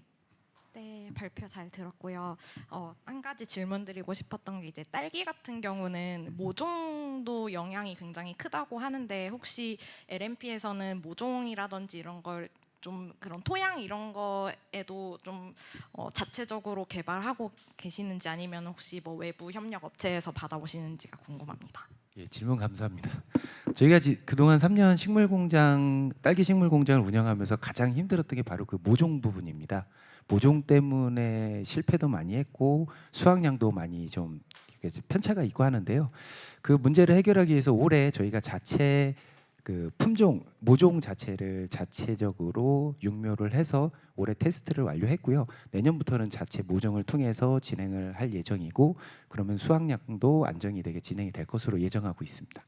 네, 발표 잘 들었고요. 한 가지 질문 드리고 싶었던 게 이제 딸기 같은 경우는 모종도 영향이 굉장히 크다고 하는데 혹시 LMP에서는 모종이라든지 이런 걸 좀 그런 토양 이런 거에도 좀 자체적으로 개발하고 계시는지 아니면 혹시 뭐 외부 협력 업체에서 받아오시는지가 궁금합니다. 예, 질문 감사합니다. 저희가 그동안 3년 딸기 식물 공장을 운영하면서 가장 힘들었던 게 바로 그 모종 부분입니다. 모종 때문에 실패도 많이 했고 수확량도 많이 좀 편차가 있고 하는데요. 그 문제를 해결하기 위해서 올해 저희가 자체 그 모종 자체를 자체적으로 육묘를 해서 올해 테스트를 완료했고요. 내년부터는 자체 모종을 통해서 진행을 할 예정이고 그러면 수확량도 안정이 되게 진행이 될 것으로 예정하고 있습니다.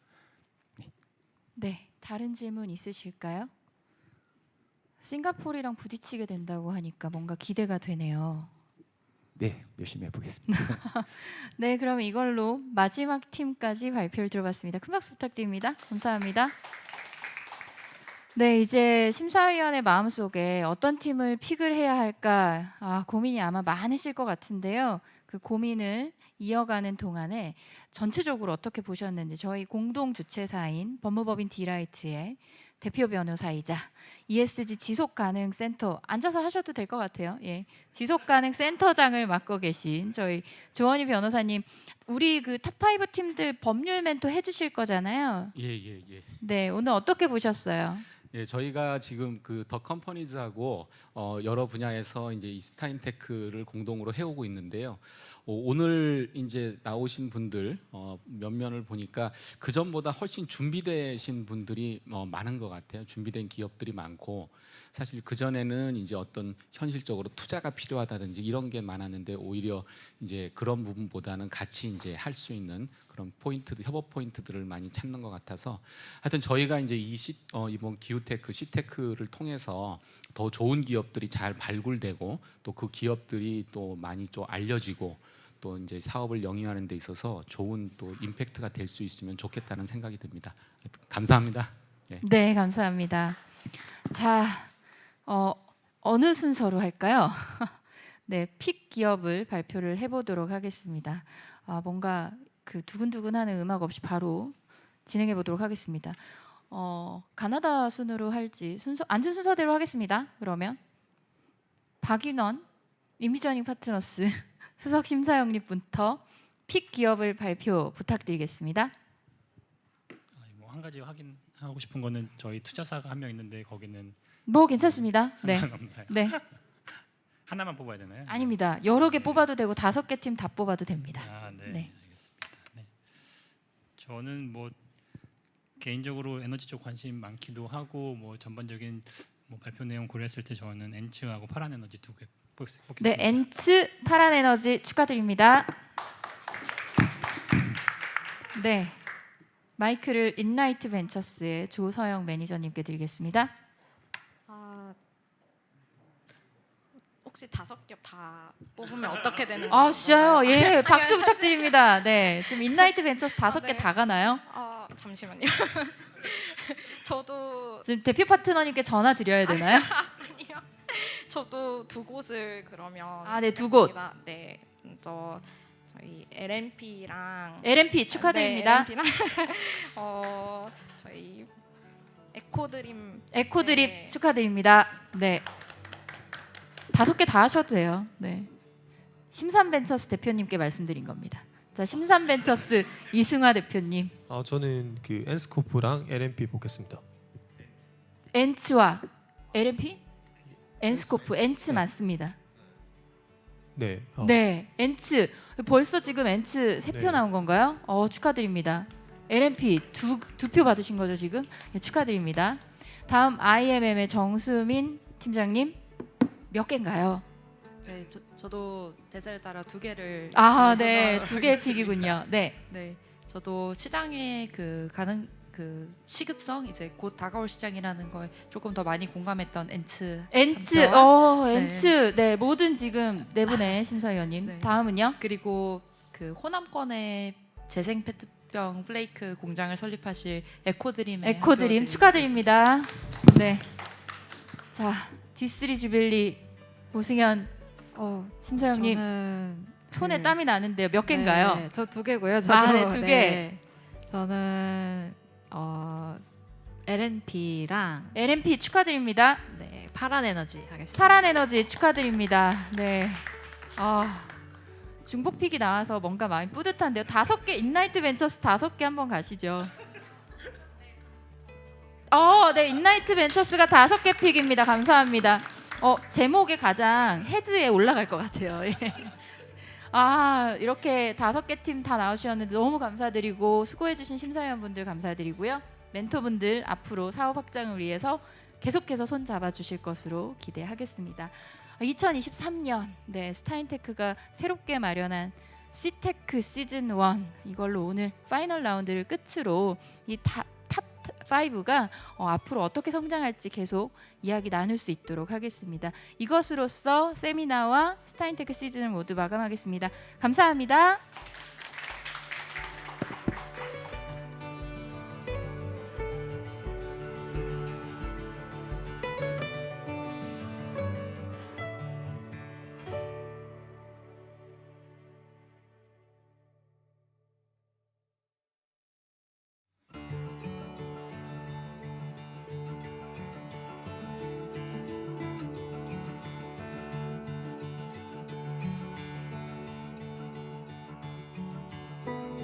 네, 다른 질문 있으실까요? 싱가포르랑 부딪히게 된다고 하니까 뭔가 기대가 되네요. 네, 열심히 해보겠습니다. 네, 그럼 이걸로 마지막 팀까지 발표를 들어봤습니다. 큰 박수 부탁드립니다. 감사합니다. 네, 이제 심사위원의 마음속에 어떤 팀을 픽을 해야 할까 고민이 아마 많으실 것 같은데요. 그 고민을 이어가는 동안에 전체적으로 어떻게 보셨는지 저희 공동 주최사인 법무법인 디라이트의 대표 변호사이자 ESG 지속가능센터 앉아서 하셔도 될 것 같아요. 예, 지속가능센터장을 맡고 계신 저희 조원희 변호사님, 우리 그 탑5 팀들 법률 멘토 해주실 거잖아요. 예. 네, 오늘 어떻게 보셨어요? 예, 저희가 지금 그 더 컴퍼니즈하고 여러 분야에서 이제 이스타인테크를 공동으로 해오고 있는데요. 오늘 이제 나오신 분들 면면을 보니까 그 전보다 훨씬 준비되신 분들이 많은 것 같아요. 준비된 기업들이 많고 사실 그 전에는 이제 어떤 현실적으로 투자가 필요하다든지 이런 게 많았는데 오히려 이제 그런 부분보다는 같이 이제 할 수 있는 그런 협업 포인트들을 많이 찾는 것 같아서 하여튼 저희가 이제 이번 기후테크, 시테크를 통해서 더 좋은 기업들이 잘 발굴되고 또 그 기업들이 또 많이 좀 알려지고 또 이제 사업을 영위하는 데 있어서 좋은 또 임팩트가 될 수 있으면 좋겠다는 생각이 듭니다. 감사합니다. 예. 네, 감사합니다. 자, 어느 순서로 할까요? 네, 픽 기업을 발표를 해보도록 하겠습니다. 뭔가 그 두근두근하는 음악 없이 바로 진행해 보도록 하겠습니다. 가나다 순으로 할지 앉은 순서대로 하겠습니다. 그러면 박인원 인비저닝 파트너스 수석 심사영님부터 픽 기업을 발표 부탁드리겠습니다. 뭐 한 가지 확인하고 싶은 거는 저희 투자사가 한 명 있는데 거기는 뭐 괜찮습니다. 네. 상관없나요? 네. 하나만 뽑아야 되나요? 아닙니다. 여러 개 뽑아도 되고 5개 팀 다 뽑아도 됩니다. 네. 네. 알겠습니다. 네. 저는 뭐 개인적으로 에너지 쪽 관심 많기도 하고 뭐 전반적인 뭐 발표 내용 고려했을 때 저는 엔츠하고 파란 에너지 두 개 뽑겠습니다. 네, 엔츠 파란 에너지 축하드립니다. 네, 마이크를 인라이트 벤처스의 조서영 매니저님께 드리겠습니다. 혹시 5개 다 뽑으면 어떻게 되는 아 건가요? 진짜요? 예, 아니요, 박수 부탁드립니다. 네, 지금 인라이트 벤처스 5개 다 가나요? 잠시만요. 저도 지금 대표 파트너님께 전화 드려야 되나요? 아니요. 저도 2곳을 그러면 네, 2곳. 하겠습니다. 네, 저희 LNP랑 LNP 축하드립니다. 네, LNP랑 저희 에코드림 에코드립 축하드립니다. 네, 5개 다 하셔도 돼요. 네, 심삼벤처스 대표님께 말씀드린 겁니다. 자, 심삼벤처스 이승화 대표님. 저는 그 엔스코프랑 LNP 보겠습니다. 엔츠와 LNP? 엔스코프, 엔츠 맞습니다. 네. 네, 엔츠 벌써 지금 엔츠 3표 네. 나온 건가요? 축하드립니다. LNP 두 표 받으신 거죠 지금? 네, 축하드립니다. 다음 IMM의 정수민 팀장님 몇 개인가요? 네, 저도 대세를 따라 2개를 네, 2개의 픽이군요. 네. 네, 저도 시장의 그 시급성 이제 곧 다가올 시장이라는 걸 조금 더 많이 공감했던 엔츠. 엔츠, 엔츠, 네, 모든 지금 내분의 심사위원님. 네. 다음은요? 그리고 그 호남권의 재생 페트병 플레이크 공장을 설립하실 에코드림 축하드립니다. 네. 자, D3 주빌리 오승현 심사위원님 손에 땀이 나는데요. 몇 개인가요? 네, 저 2개고요. 저도 네, 2개. 네, 저는 LNP랑 LNP 축하드립니다. 네, 파란에너지 하겠습니다. 파란에너지 축하드립니다. 네. 중복픽이 나와서 뭔가 마음이 뿌듯한데요. 5개 인라이트 벤처스 5개 한번 가시죠. 네, 인라이트 벤처스가 5개 픽입니다. 감사합니다. 제목에 가장 헤드에 올라갈 것 같아요. 예. 이렇게 5개 팀 다 나오셨는데 너무 감사드리고 수고해주신 심사위원분들 감사드리고요. 멘토분들 앞으로 사업 확장을 위해서 계속해서 손 잡아주실 것으로 기대하겠습니다. 2023년 네, 스타인테크가 새롭게 마련한 C테크 시즌 1 이걸로 오늘 파이널 라운드를 끝으로 이 탑 5가 앞으로 어떻게 성장할지 계속 이야기 나눌 수 있도록 하겠습니다. 이것으로써 세미나와 스타인테크 시즌을 모두 마감하겠습니다. 감사합니다.